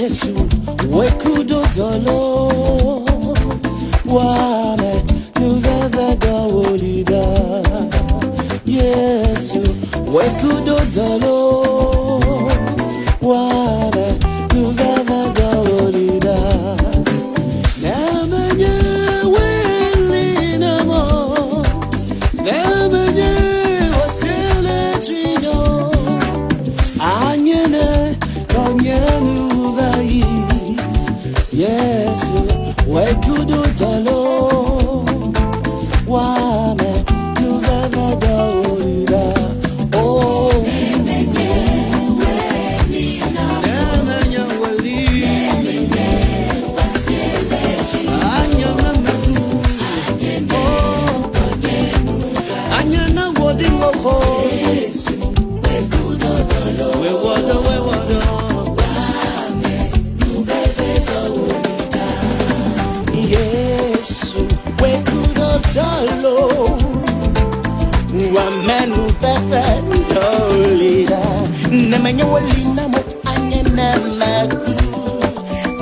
Yesu wekudo dolo wame nuveve dawolida Yesu wekudo dolo wame nuveve dawolida Namenye weli namo Namenye wasele chino Anyene tonyenu vai Yesu wekudo dalo Wame nuveve dawolida Oh Namenye weli Namenye weli wasele chino Anyana meku Anyana wodingo ko Yesu wekudo dalo We wada Yesu wekudo dalo Wamenu fefe dolida Nemenya walina mo anye nemeku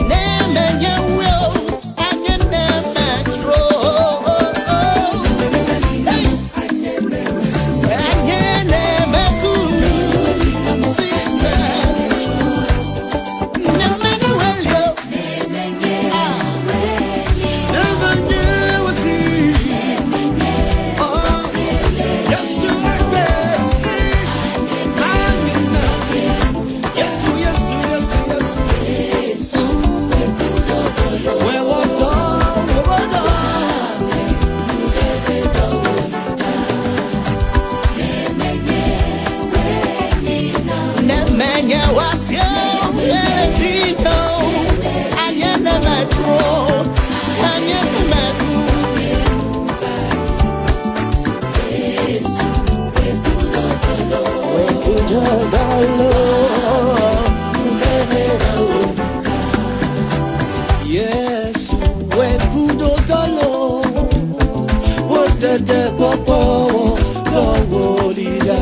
Nemenya wo anye nemetro Anye nemeku Jesus Nemenya walio Yesu wekudo dalo Wodede popo Gowolida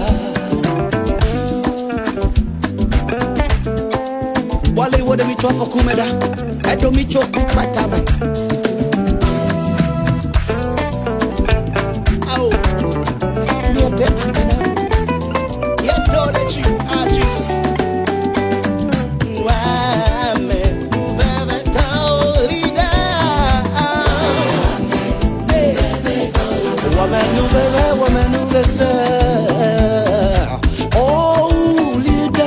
Wale wode michwa fokumeda Edo micho kupatama Au Yote akina Yote chi Jesus Oh, leader,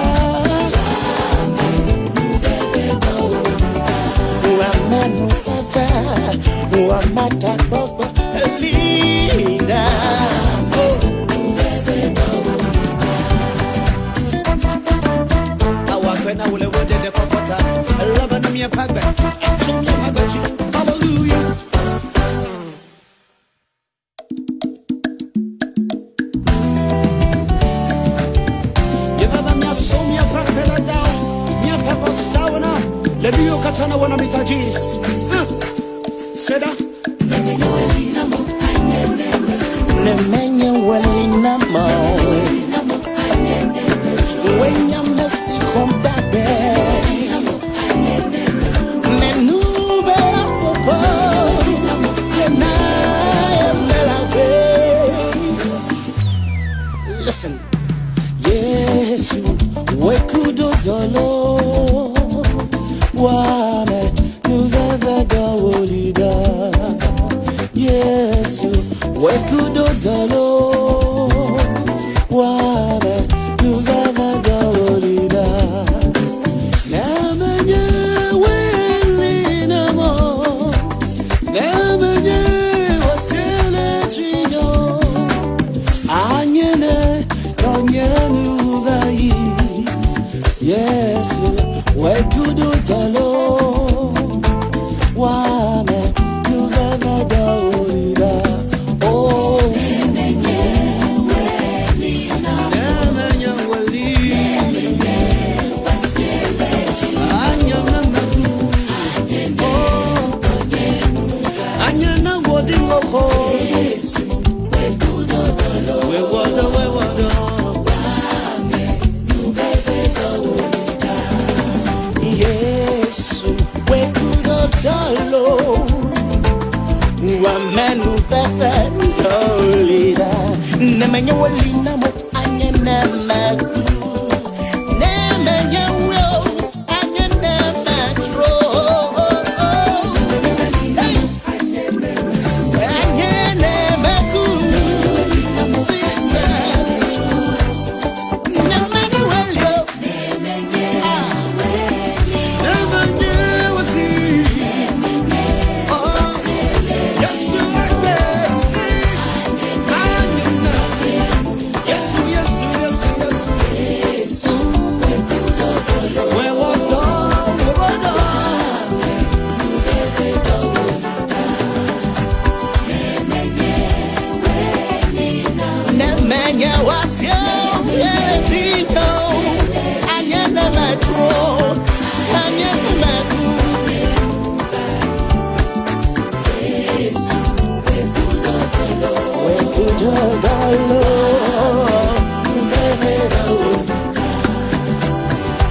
hallelujah. Let me katana wana mita Jesus. Seda. Nemenye walinamo. When I'm the sick from that bed. Menube afofo. Listen. Yesu wekudo dolo. Wame nuveve dawolida Yesu wekudo dalo Wame nuveve dawolida Namenye weli namo Namenye wasele chino Anyene tonyenu vai Yesu wekudo dalo Wame nuveve dawolida Oh Namenye weli wasele Anyana meku Anyana wodingo ko Yesu wekudo dalo We wada Wame nuveve dawolida Yes dolida. Nemenya walina mo anye nemaku. Nemenya wo anye nematro. Anye nemaku. Nemenya walio.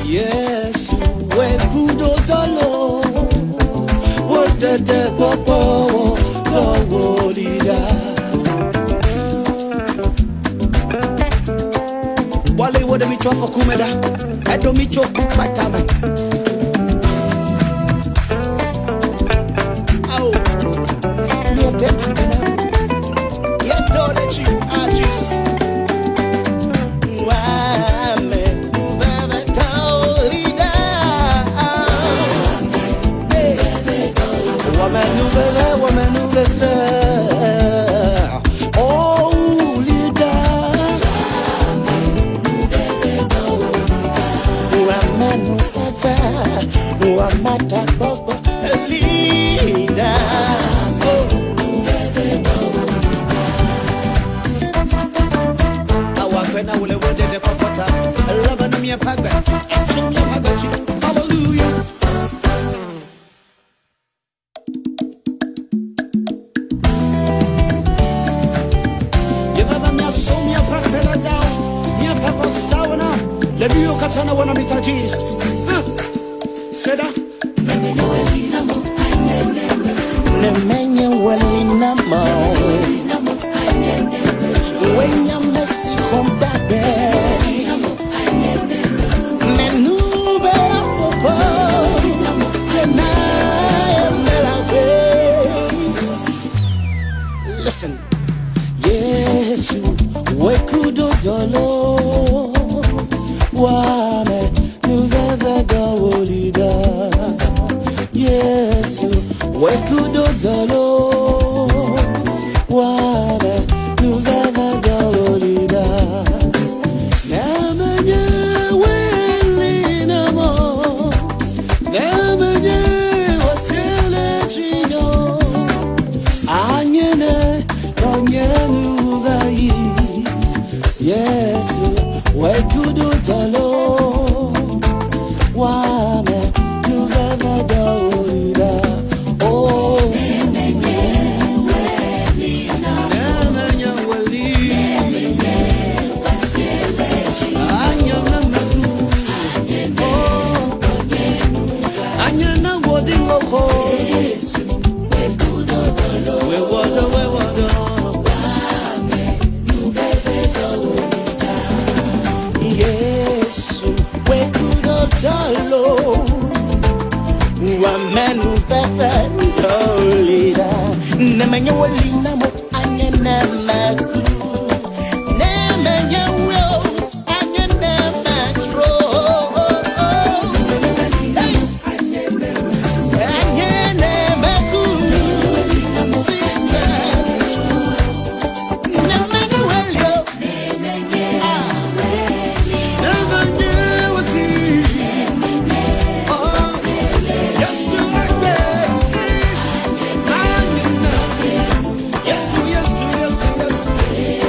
Yes, we could all what the popo Wale would me for Kumeda, I don't meet your cook by time. Oh, no, yet don't let you, Jesus. Hallelujah. Let me look at Anna when I meet Jesus. Say that. Nemenya walinamo. When you're messy, come back there. Menube for listen. Yes, we could do the Lord. Wame nuveve dolida. Yes, we could do the Lord. Wame nuveve dolida. Nemenya welinamo. Nemenya wasile chino. Anyene tonyenu vai. Yes, we could do the Lord. Wame nuveve dolida. Oh, nemenya wali. Anyana maku. Oh, anyana wodingo ko. We wado. Yes, we could dalo. Wamenu fefe dolida. Nemenya walina mo anye nemaku. Nemenya wo anye nematro. Anye nemaku. Nemenya walio. Yes.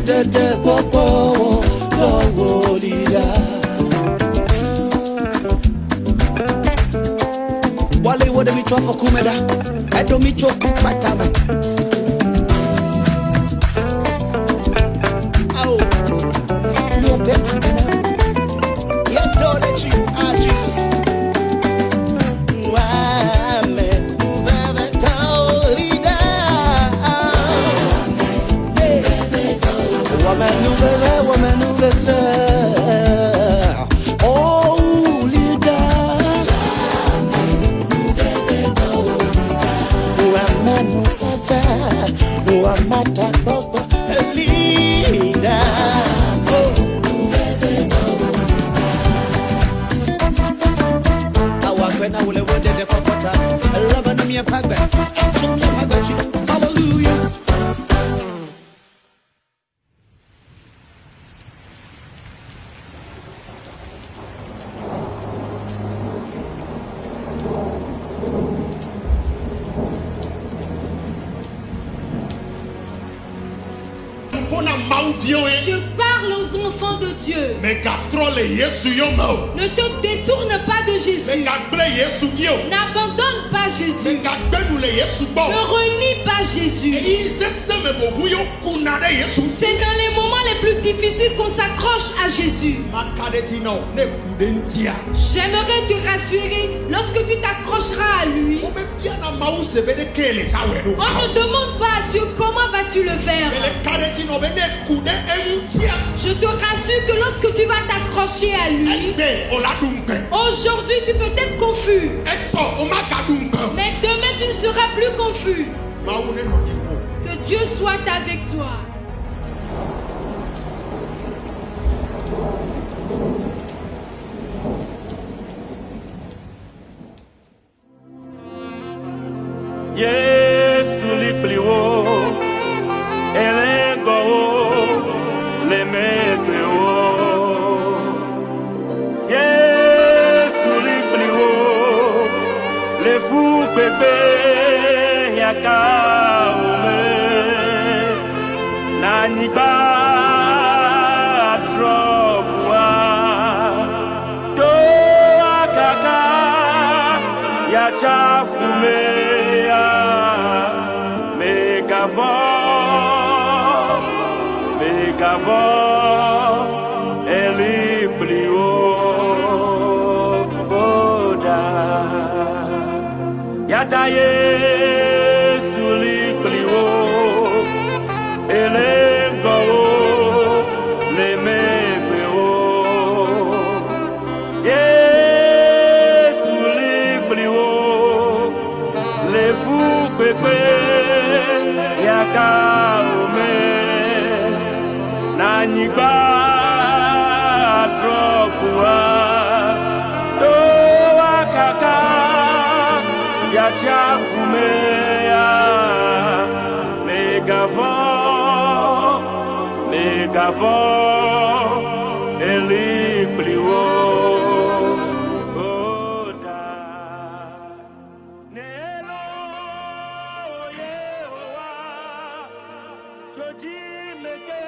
dede popo go lida. Wale wode mi chwa kumeda. Edo mi choku patama. Au. Yete akena. Yedo de chi. Ah Jesus. Woman, oh, leader. Hallelujah. Je parle aux enfants de Dieu. Ne te détourne pas de Jésus. N'abandonne pas Jésus. Ne renie pas Jésus. C'est dans les moments les plus difficiles qu'on s'accroche à Jésus. J'aimerais te rassurer, lorsque tu t'accrocheras à lui, on ne demande pas à Dieu comment vas-tu le faire. Je te rassure que lorsque tu vas t'accrocher à lui, aujourd'hui tu peux être confus, mais demain tu ne seras plus confus. Que Dieu soit avec toi. Yesu lipliwo elengo le mepeo Yesu lipliwo le fu pepe yaka ome naniba trobua do akaka ya chafume ele pliou oda yata Yesu li pliou ele go le mepeo Yesu li pliou le fou pepe yaka Naniba tropua to akaka ya chafumea megavon elipliwo oda nelo yehowa joji meke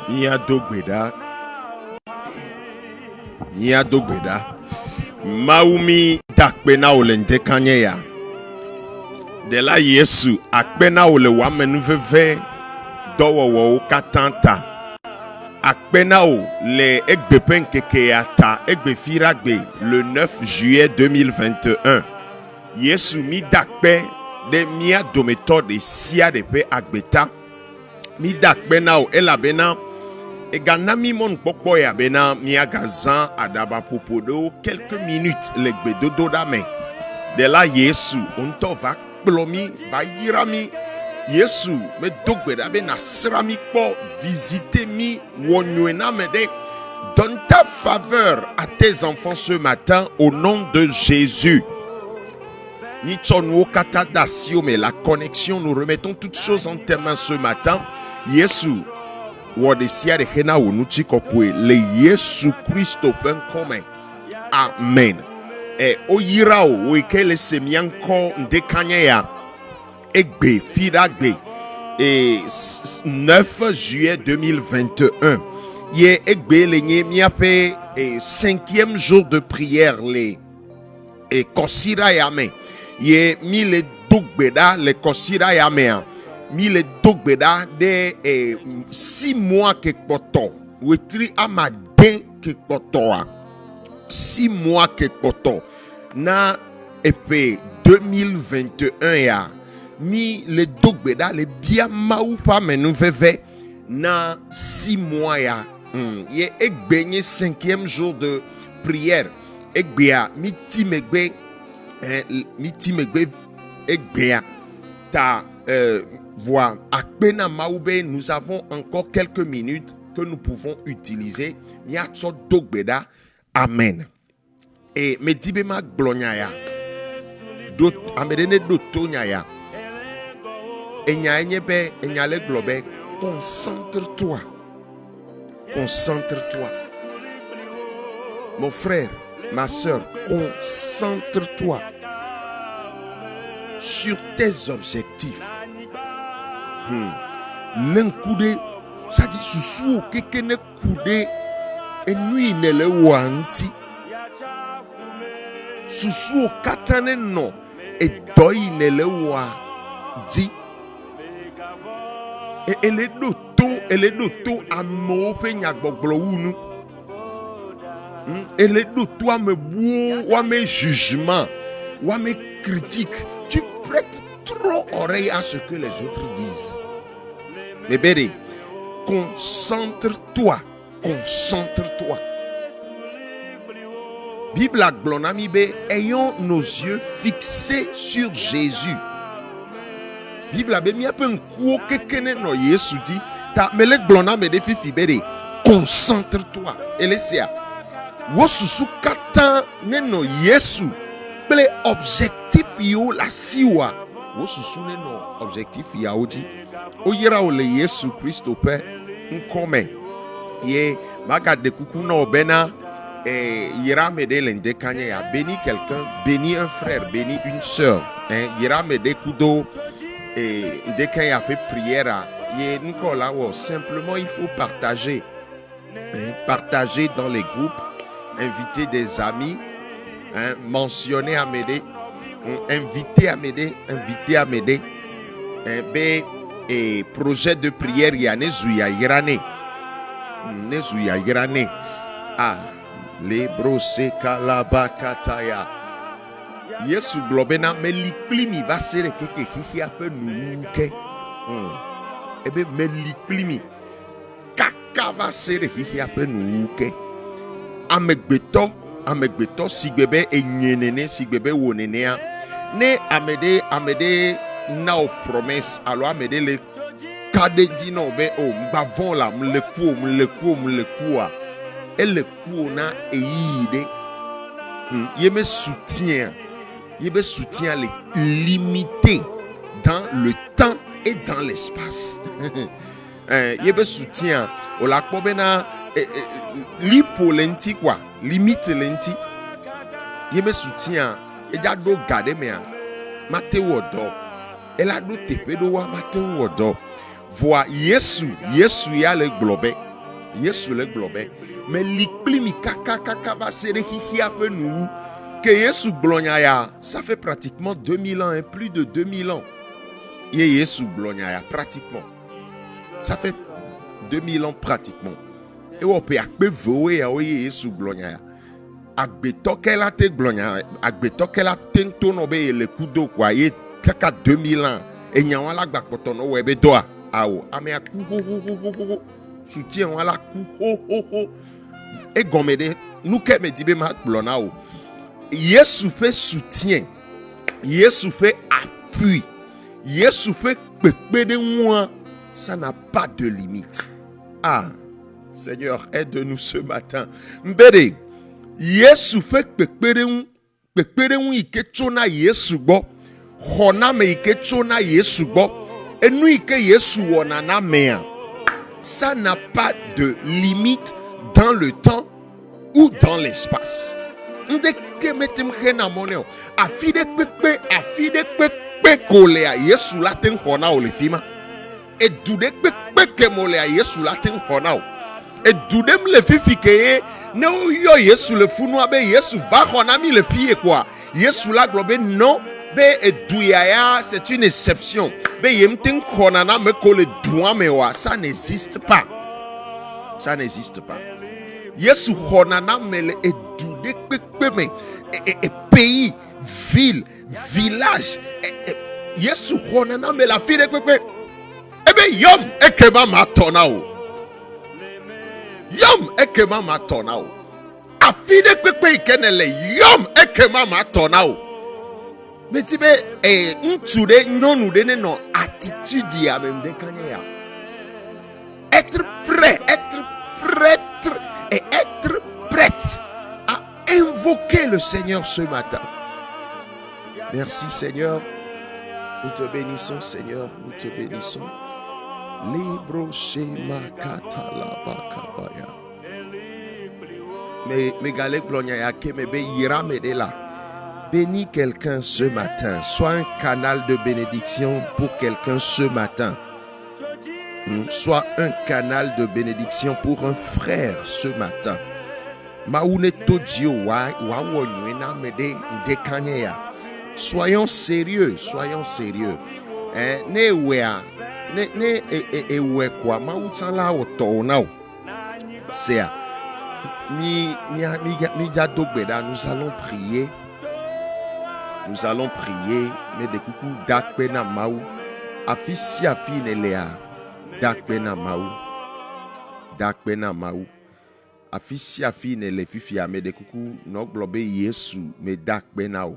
Nia dogbeda Maumi dakpena olente kanyeya de la Yesu akpena ole wamenu veve dowowo katanta akpena o le egbepen kekeata egbefiragbe le 9 juillet 2021 Yesu mi dakpe de mia dometo de sia de pe agbeta mi dakpena o elabena Eganami mon pokpo ya bena miagazan adaba popodo quelques minutes legbe dodo dame de la Yesu onto va plomi va yirami Yesu me dogbe da bena srami po visiter mi wonyuena mede donne ta faveur à tes enfants ce matin au nom de Jésus. Ni tsonwo kata dasio mais la connexion nous remettons toutes choses en tes mains ce matin Yesu Wodesia de Hena Unuchi Kokwe, le Yesu Christo Penkome. Amen. oyirao oikele semianko ndekanye ya egbe fidagbe 9 juillet 2021 ye egbe lenye miape 5e jour de prière les kosira yame ye mi le dogbeda le kosira yame mi le dogbeda de 6 mois ke poto wetri amade ke poto 6 mois ke poto na epe 2021 ya mi le dogbeda le bia maupa menu veve na 6 mois ya ye egbenye 5e jour de prière egbea mi timegbe egbea ta voix akpena maube. Nous avons encore quelques minutes que nous pouvons utiliser ya so dogbeda amen et me dibema glonyaya dot amedene dotonyaya enya enyebe enyale globe. Concentre-toi, concentre-toi, mon frère, ma soeur, concentre-toi sur tes objectifs. L'encoudé, ça dit sous kekene coudé et nuit ne le wanti. Sous katane non et doi ne le wadi. Et elle est d'auto à m'ope nyagboglo unu. Elle est d'auto à me boue, à mes jugements, ou à mes critiques. Tu prêtes trop oreille à ce que les autres disent. Mais bébé, concentre-toi, concentre-toi. Bible à glonamibe, ayons nos yeux fixés sur Jésus. Bible a bien peu nkuo kekene no Yesu dit ta mele glona me de fifi bere concentre-toi elesia wo susu katan ne no Yesu ple objectif yo la siwa wo susu ne no objectif ya oji oyira ole Yesu Christo pe nkome ye maga de kuku no bena yira me de lende kanye ya béni quelqu'un, béni un frère, béni une sœur, yira me de kudo. Et dès qu'il y a peu de prière, simplement il faut partager. Partager dans les groupes, inviter des amis, mentionner à m'aider, inviter à m'aider, inviter à m'aider. Et projet de prière, il y a Nezuya Irane. Nezuya Irane. Ah, les brosses kalabakataya. Yesu globena me liklimi va sere keke kiki ape nuke. Ebe me liklimi kaka va sere kiki ape nuke. Amegbeto sigbebe enyenene sigbebe wonenea. Ne amede na o promesse alors amede le kade dino be o mbavon la mlekuwa. Et le coup na eide. Ye me soutient. Il me soutient les limiter dans le temps et dans l'espace. Il me soutient au la kobena lipo lenti quoi, limite lenti. Il me soutient et ya do garder mea mate wodo. Elle a do tepe do wa mate wodo. Vois Yesu ya le globe. Yesu le globe. Mais l'ikplimi kaka va sere hihi ape nou. Que Yesu Glonyaya, ça fait pratiquement 2000 ans, plus de 2000 ans. Yesu Glonyaya, pratiquement. Ça fait 2000 ans pratiquement. Et on peut voer à Yesu Glonyaya. Agbetokela te Glonyaya, agbetokela tentonobe le kudo quoi, ye kaka 2000 ans. Et nyawala gbakotono webe doa. Ao, ame aku ho. Soutien wala ku ho. Et gomede, nous ke me dibe ma glonao. Yesu fait soutien, Yesu fait appui, Yesu fait pépé de moi, ça n'a pas de limite. Ah, Seigneur, aide-nous ce matin. Mbede, Yesu fait pépé de nous, ikechona Yesu bo, hona me ikechona Yesu bo, et nous ike Yesu wonana mea. Ça n'a pas de limite dans le temps ou dans l'espace. ke metem hena moneo afide pepe kolea Yesu latin hona o le fima e dude pepe ke molea Yesu latin hona o e dude m le fifi ke ne o yo Yesu le funu abe Yesu va hona mi le fie quoi Yesu la globe non be e douya c'est une exception be yemtin hona na me ko le douan me wa ça n'existe pas. Ça n'existe pas. Yesu honana mele et doude pepe et pays, ville, village. Yesu honana mele la fille de pepe. Ebe yom ekema matonao. Yom ekema matonao. A fille de pepe ikenele yom ekema matonao. Mais tu be ntude nonu de non attitude ya même de kanya. Être prêt, et être prête à invoquer le Seigneur ce matin. Merci Seigneur. Nous te bénissons Seigneur. Nous te bénissons. Libro shema katala bakabaya. Mais galek glonya ke me be yira me de là. Bénis quelqu'un ce matin. Sois un canal de bénédiction pour quelqu'un ce matin. Soit un canal de bénédiction pour un frère ce matin. Soyons sérieux, soyons sérieux. Nous allons prier. Nous allons prier. Mais de coucou dakpena maou. Afisi afi nelea. Dakpena maou afisi afi ne le fifi ame de kuku no globe Yesu me dakpena o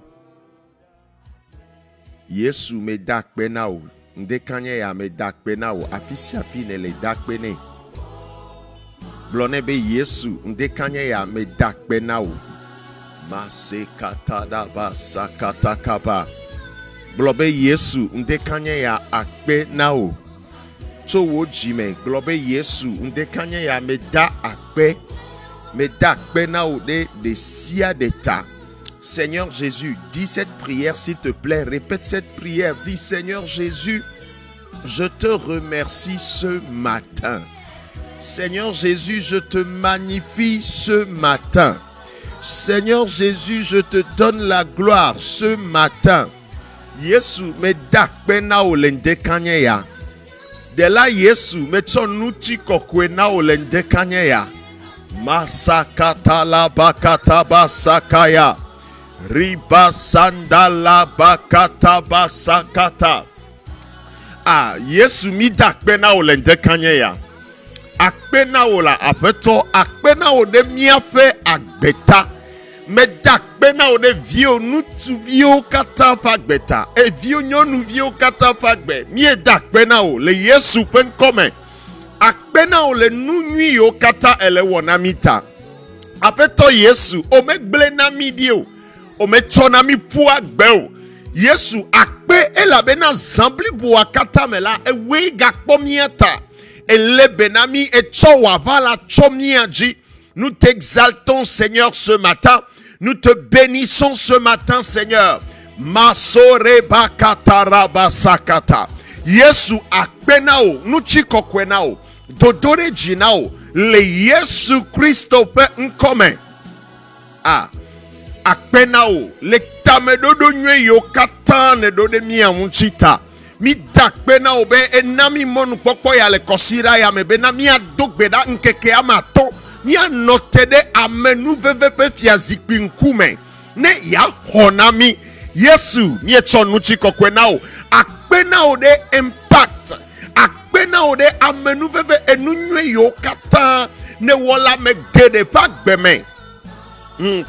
Yesu me dakpena o ndekanye ya me dakpena o afisi afi ne le dakpene blone be Yesu ndekanye ya me dakpena o masekata da basakata kaba globe Yesu ndekanye ya akpena o so wo jime globe Yesu ndekanye ya meda akpe na ode de sia d'État. Seigneur Jésus, dis cette prière s'il te plaît, répète cette prière, dis Seigneur Jésus, je te remercie ce matin. Seigneur Jésus, je te magnifie ce matin. Seigneur Jésus, je te donne la gloire ce matin. Yesu meda akpe na o le ndekanye ya. De la Yesu mecho nuti kokwe na olende kanya masakata la bakata basakaya riba sandala bakata basakata Yesu mi dakpe na olende kanya akpe na ola apeto akpe na ode miafe agbeta me dakpe na ode vio nutu vio kata pagbeta e vio nyonu vio kata pagbe mi dakpe na o le Yesu pen come akpe na o le nunyi yo kata ele wonamita apeto Yesu o me gble na mi dio o me chona mi pu agbe o Yesu akpe elabe na zambli bu akata mela e we gakpo miata ele benami e chowa vala chomiaji. Nous t'exaltons Seigneur ce matin. Nous te bénissons ce matin, Seigneur. Masore bakata basakata. Yesu akpenao, nuchiko kwenao, dodore jinao, le Yesu Christo pe nkome. Akpenao, le tamedodo nye yo katane dode miya munchita. Mi dakpenao be enami monu pokpo ya le kosira ya me benami adogbeda nkeke amato. Ni anotede amenu vevepe fiazikpi nkume ne ya honami Yesu ni echonuchi kokwenao akpenao de impact akpenao de amenu veve enunwe yo kata ne wala me gede pagbeme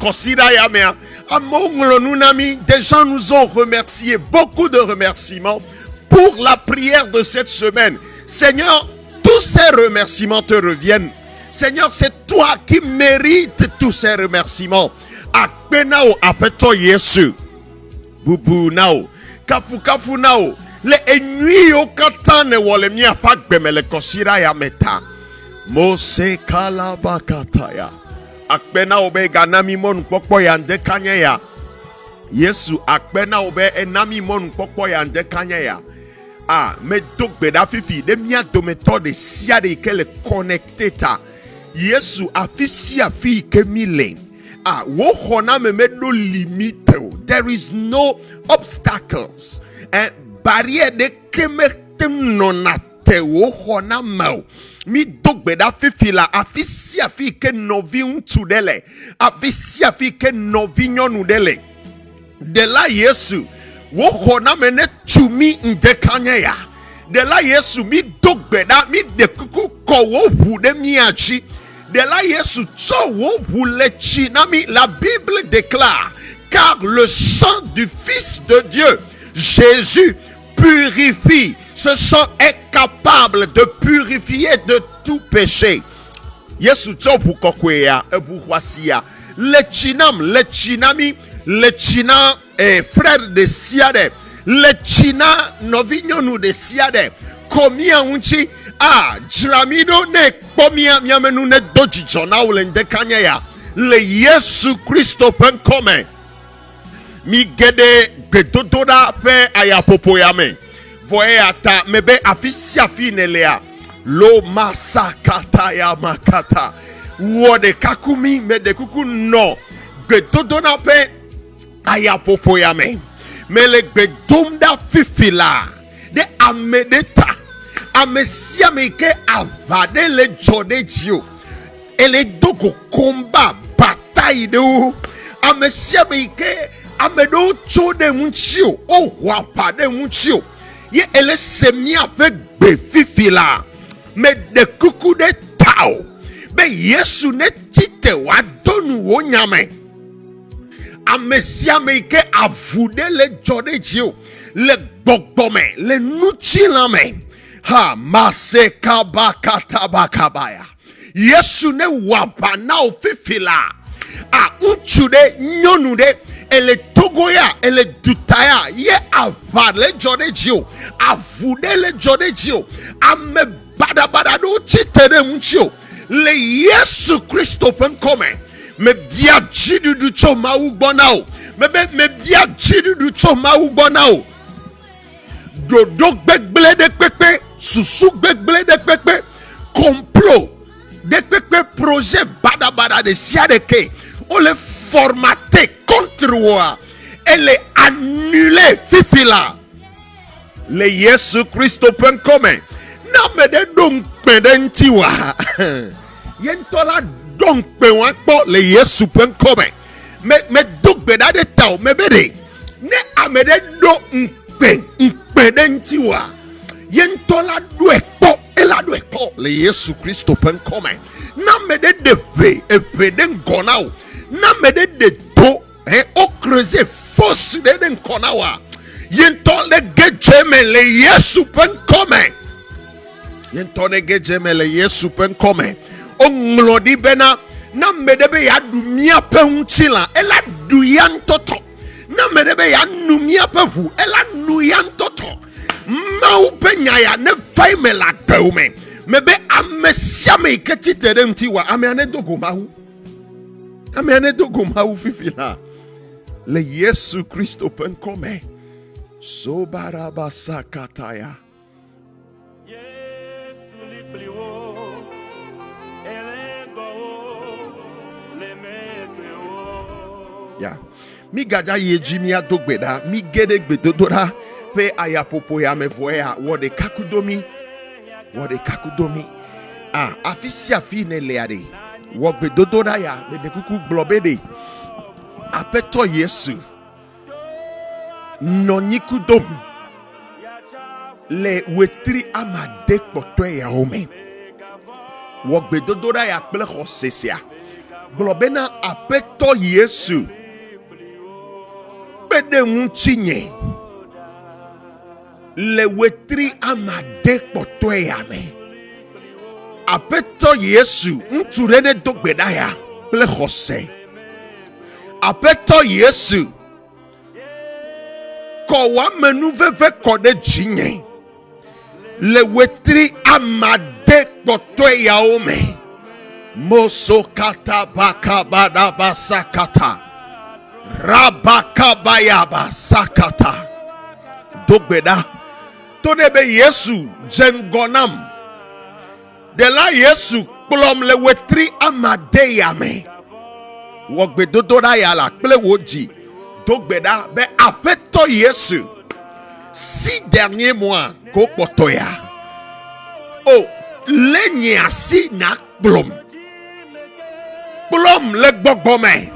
kosira ya mea amonglo nunami. Des gens nous ont remercié, beaucoup de remerciements pour la prière de cette semaine. Seigneur, tous ces remerciements te reviennent. Seigneur, c'est toi qui mérites tous ces remerciements. Akpenao apeto Yesu. Bubu nao. Kafu nao. Le enui o katane wole mi apak bemele kosira ya meta. Mose kalabakataya. akpena obe ganami mon pokpo ya nde kanye ya. Yesu akpena obe enami mon pokpo ya nde kanye ya. Me dok beda fifi de mia dometo de sia de kele connecteta. Yesu afisi afi kemile. Wo hona me do limite. There is no obstacles. Barrière de kemetem nonate wo hona mau. Mi dok beda fifi la afisi afi ke novi untudele. Afisi afi ke novi nyonudele. De la Yesu wo hona mene chumi ndekanye ya. De la Yesu mi dok beda mi de kuku ko wo hu de miachi. De la Yesu cho wo hu le chi nami. La Bible déclare, car le sang du Fils de Dieu Jésus purifie. Ce sang est capable de purifier de tout péché. Yesu cho bu kokwe ya ebu hwasia. Le chinam le chinami le china frère de siade, le china novignonu de siade, komia unchi dramido ne komia miamenu ne doji jona ulende kanya le Yesu Christo penkome mi gede gedododa pe ayapopo yame voye ata mebe afisi afinelea lo masakata ya makata wode kakumi mede kuku no gedodona pe ayapopo yame mele bedumda fifila de amedeta amesia meke avade le jode jio ele doko komba bataille de amesia meke amedo chode munchio o wapa de munchio ye ele semi avec be fifila me de kuku de tao be Yesu ne tite wadonu wonyame amesia meke avude le jode jio le bogbome le nuchilame ha maseka bakata bakabaya Yesu ne wabana ofifila uchude nyonude ele togoya ele dutaya ye avale jode jio avude le jode jio ame bada do chitere munchio le Yesu Christo penkome me bia jidu du choma ugbonao me bia jidu du choma ugbonao dodo gbegle de pepe susu gbegle de pepe complot de pepe projet bada de siadeke on les formaté contre moi et les annulé fifila le Yesu Christo penkome na me de donc pedentiwa yentola donc pe wan po le Yesu penkome me donc beda de tao me bede ne amede do pedentiwa yentola do ekpo ela do ekpo le Yesu Christo penkome na me de epeden gonao na me de do o creuser fosse de den konawa yentol de gejeme le Yesu penkome yentol de gejeme le Yesu penkome onglodi bena na me de be ya dumia peunchila ela duyantoto na me de be ya numia pehu ela nuyantoto mau penya ya ne faime la peume mebe amesia me kechitere mtiwa ame dogo mahu fifila le Yesu Christo penkome sobarabasa kataya Yesu lipliwo elego le mepeo ya mi gaja yeji mi adogbeda mi gede gbedodora pe ayapopo ya mevoya wode kakudomi afisi afine leade wo gbedodora ya be kuku globede apeto Yesu nonyikudom le wetri amade kpoto ya ome wo gbedodora ya ple khosesia globena apeto Yesu bede munchinye le wetri amade kpoto ya me apeto Yesu nturene dogbeda ya ple khose apeto Yesu ko wa menu veve kode jinye le wetri amade kpoto ya ome Mosokata bakabada basakata. Rabakabayaba sakata. Dogbeda. Todebe Yesu jengonam. De la Yesu plom le wetri amadeyame. Wogbedododa yala ple woji. Dogbeda be afeto Yesu. 6 derniers mois ko potoya. Oh, lenye asi na plom. Plom le gbogbome.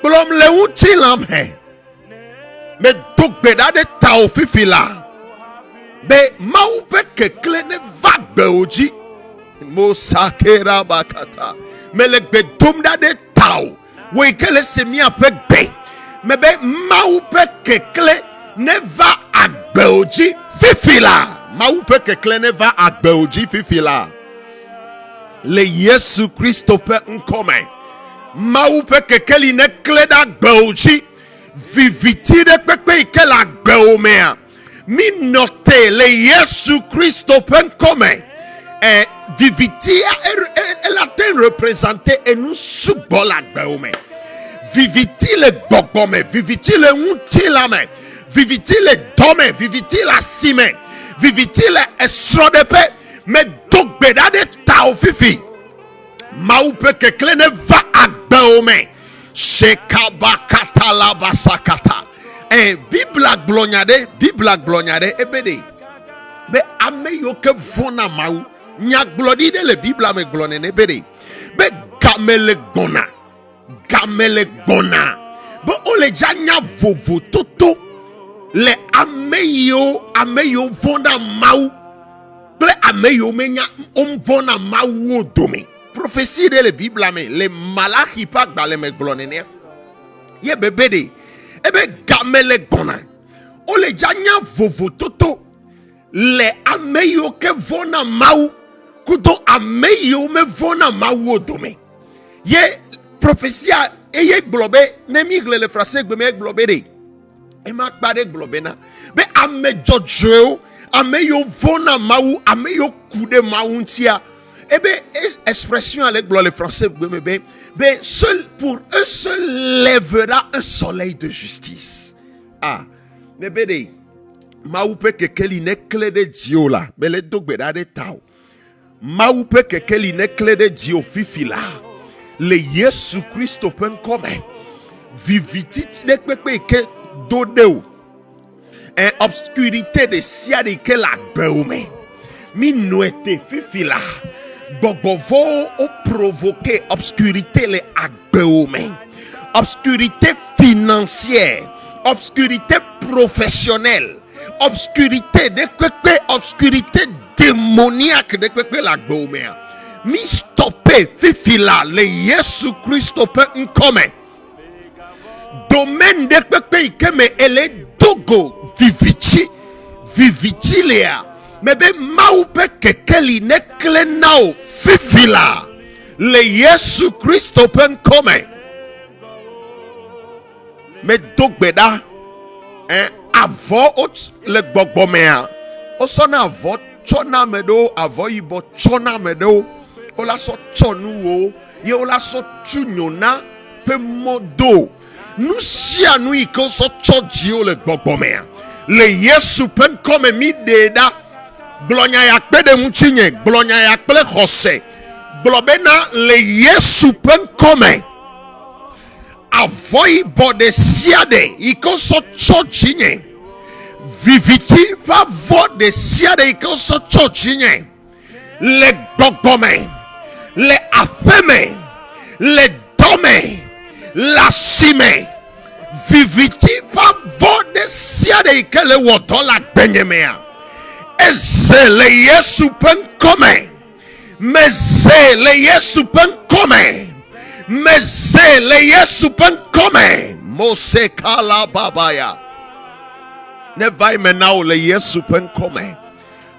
Plom le utilame. Me dogbeda de tao fifila. Be maupe ke klene vagbe oji. Mosakera bakata. Me le bedumda de tao. We kele semi apek be. Me be maupe ke kle ne va agbe oji fifila. Maupe ke kle ne va agbe oji fifila. Le Yesu Christo pe nkome. Maupe ke keli ne kle da agbe oji. Viviti de pepe ike la agbe omea. Mi note le Yesu Christo penkome. Viviti elle a été représentée et nous subons la gbeome. Viviti le gbogome, viviti le untilame, viviti le dome, viviti la sime, viviti le esrodepe, mais dogbeda de tao fifi. Maupe ke klene va agbeome. Shekabakata la basakata. Bibla glonyade ebede be ame yo ke vona mau nya glodi de le bibla me glone ne bede be gamele gona be ole janya vovo toto le ame yo vona mau ble ame yo menya vona mau odomi prophétie de le bibla me le malachi pa gbale me glone ne ye bebede ebe gamele gona ole janya vovo toto le ameyo ke vona mau kuto ameyo me vona mau odome ye prophétia eye globe ne migle le français gbe me globe de e ma kpade globe na be ame jojo ameyo vona mau ameyo kude mau ntia ebe expression avec le français gbe me be seul pour eux seul lèvera un soleil de justice. Ah, mais bede, maupe ke keli ne kle de dio la, bele dogbeda de tao. Maupe ke keli ne kle de dio fifila. Le Yesu Christo pen come. Vivitit ne kwe ke dodeu. En obscurité de siade ke la beume. Minuete fifila. Gogovo o provoqué obscurité le agbeome, obscurité financière, obscurité professionnelle, obscurité de kwekwe, obscurité démoniaque de kwekwe la agbeome. Mi stoppé fifila le Yesu Christo pe nkome. Domaine de kwekwe ikeme ele dogo viviti lea. Mebe maupe kekeli ne klenao fifila le Yesu Christo pen come. Me dogbeda avo ot le gbogbomea. Osona avo chona medo avo ibo chona medo. Ola so chonu o ye ola so chunyona pe modo. Nu sia nu iko so choji o le gbogbomea. Le Yesu pen come mi deda. Glonya ya kpede muchinye, glonya ya kple Jose, globena le Yesu pen come. Avoy bode siade, iko so chochinye. Viviti va vode siade, iko so chochinye. Le gogome, le afeme, le dome, la sime. Viviti va vode siade, ike le wodola benyemea. Eze le Yesu pen come. Meze le Yesu pen come. Meze le Yesu pen come. Mose kala babaya. Ne vai menao le Yesu pen come.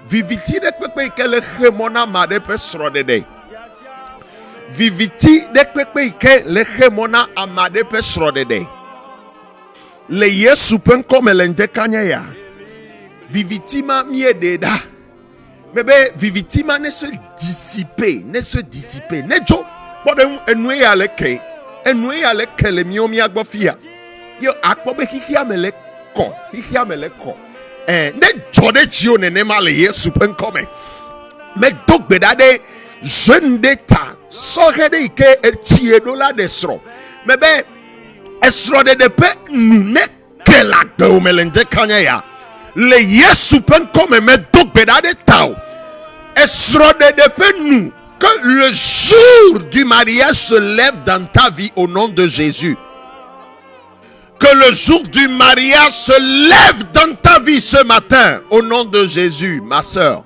Viviti de pepe ke le chemona made pe srodede. Viviti de pepe ke le chemona amade pe srodede. Le Yesu pen come le nde kanya ya. Vivitima miededa Bébé vivitima ne se dissiper, ne jo. Bodem enwe ya leke le miomi agbofia. Yo akpobe hihia meleko. Ne jode jio ne male Yesu penkome. Me dogbedade zendeta sorede ike etiedola desro. Mebe esro de pe nune kela de omelende kanya. Le Yesu penkome me dogbedade tao. Esro de pe nu. Que le jour du mariage se lève dans ta vie au nom de Jésus. Que le jour du mariage se lève dans ta vie ce matin au nom de Jésus, ma soeur.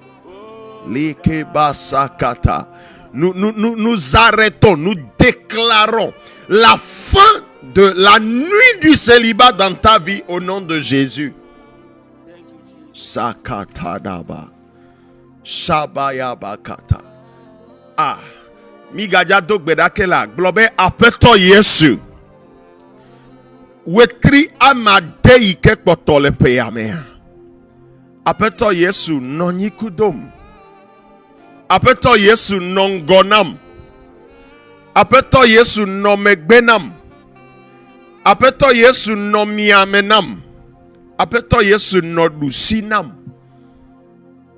Nous arrêtons, nous déclarons la fin de la nuit du célibat dans ta vie au nom de Jésus. Sakatadaba. Shabayabakata. Ah, migaja dogbedakela globe apeto Yesu. Wetri amade ike kpotole peyame. Apeto Yesu nonyikudom. Apeto Yesu nongonam. Apeto Yesu nomegbenam. Apeto Yesu nomiamenam. Apeto Yesu nodusinam.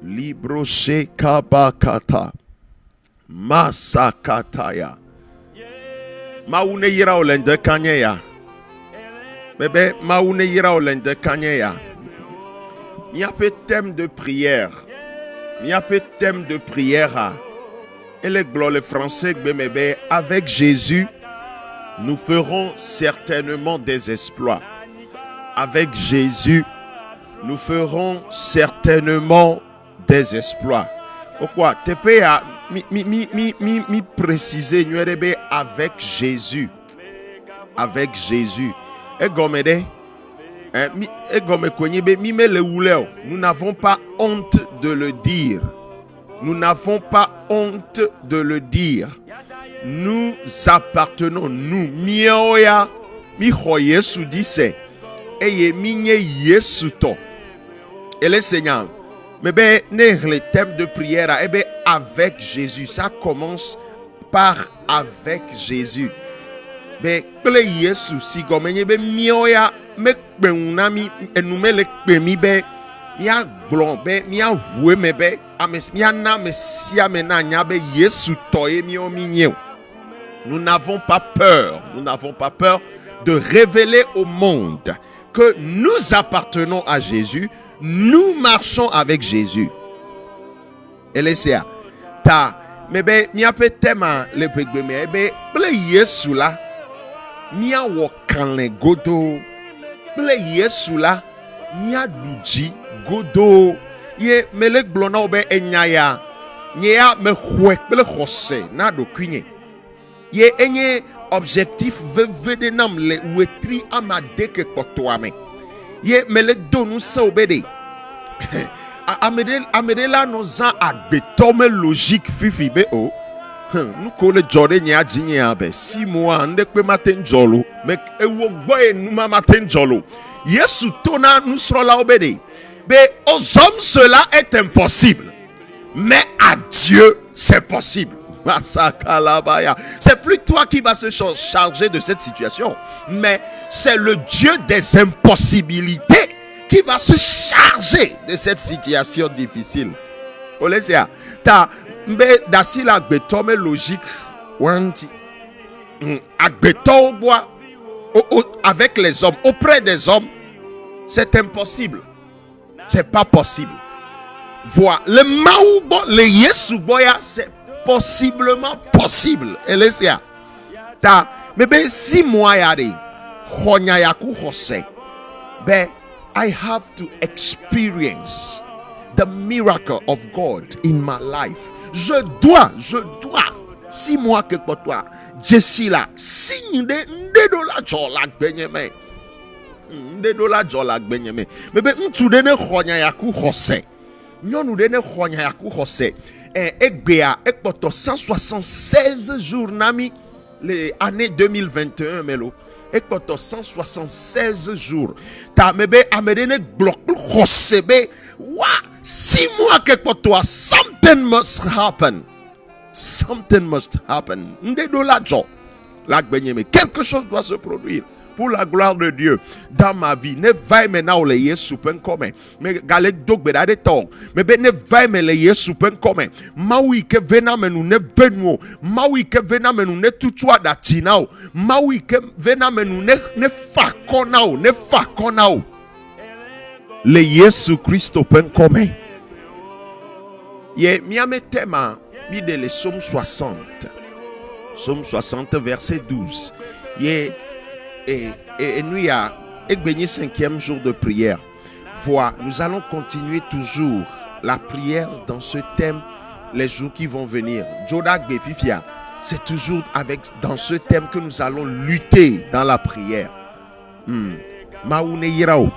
Libro sekabakata. Masakataya. Maune yira olende kanye ya. Bébé, maune yira olende kanye ya. Il y a peu thème de prière. Il y a peu thème de prière. Et le français, bébé, avec Jésus, nous ferons certainement des exploits. Avec Jésus, nous ferons certainement des exploits. Pourquoi? TPA mi préciser avec Jésus. Avec Jésus. Et gomede nous n'avons pas honte de le dire. Nous n'avons pas honte de le dire. Nous appartenons, nous, mioya, mi ho Yesu dise, eye minye Yesu to. Et le Seigneur, mais ben, le thème de prière, eh ben, avec Jésus. Ça commence par avec Jésus. Ben, ple Yesu, si comme y be mioya, me unami, enumele pemi be, mia blon be, mia vue me be, ames mia na mesia menanya be Yesu toye mio minye. Nous n'avons pas peur. Nous n'avons pas peur de révéler au monde que nous appartenons à Jésus. Nous marchons avec Jésus. Et laissez ta mebe mi ape tema le pegbe mebe ble Yesu la mi awo kanle godo ble Yesu la mi aduji godo ye mele glona obe enyaya nya me hwe ble khose na do kwinye ye enye objectif vevede nam le wetri amade ke kotoame ye mele donu sa obede amedela nos a agbetome logique fifi be o nous ko le jore nya jinye abe 6 mois ndekpe matin jolo me ewo gboye numa matin jolo Yesu tona nous sera là obede be aux hommes cela est impossible mais à Dieu c'est possible. C'est plus toi qui vas se charger de cette situation, mais c'est le Dieu des impossibilités qui va se charger de cette situation difficile. Olesia, ta mbe dasi la betome logique wanti agbeto bois avec les hommes, auprès des hommes, c'est impossible. C'est pas possible. Voilà, le maoubo, le yesuboya, c'est possiblement possible. Elesia. Ta mebe si moi yade khonya yaku hose. Be I have to experience the miracle of God in my life. Je dois si moi que pour toi je suis là signe de dola jola gbenyeme. De dola jola gbenyeme. Mebe ntu de ne khonya yaku hose. Nyonu de ne khonya yaku hose. Egbea ekpoto 176 jours nami les années 2021 melo ekpoto 176 jours ta mebe amedene bloc khosebe wa Si moi quelque toi, something must happen. Something must happen. Quelque chose doit se produire pour la gloire de Dieu dans ma vie. Ne vai maintenant le Yesu pen come. Me galek dog bedade tong. Me be ne vai me le Yesu pen come. Maui ke vena menu ne benwo. Maui ke vena menu ne tutua da tinao. Maui ke vena menu ne fakonao, ne fakonao. Le Yesu Christo pen come. Ye miame tema mi de le Somme 60. Somme 60 verset 12. Et nous y a béni 5e jour de prière. Voilà, nous allons continuer toujours la prière dans ce thème les jours qui vont venir. Jodak Befifia, c'est toujours dans ce thème que nous allons lutter dans la prière. Maoune yirao.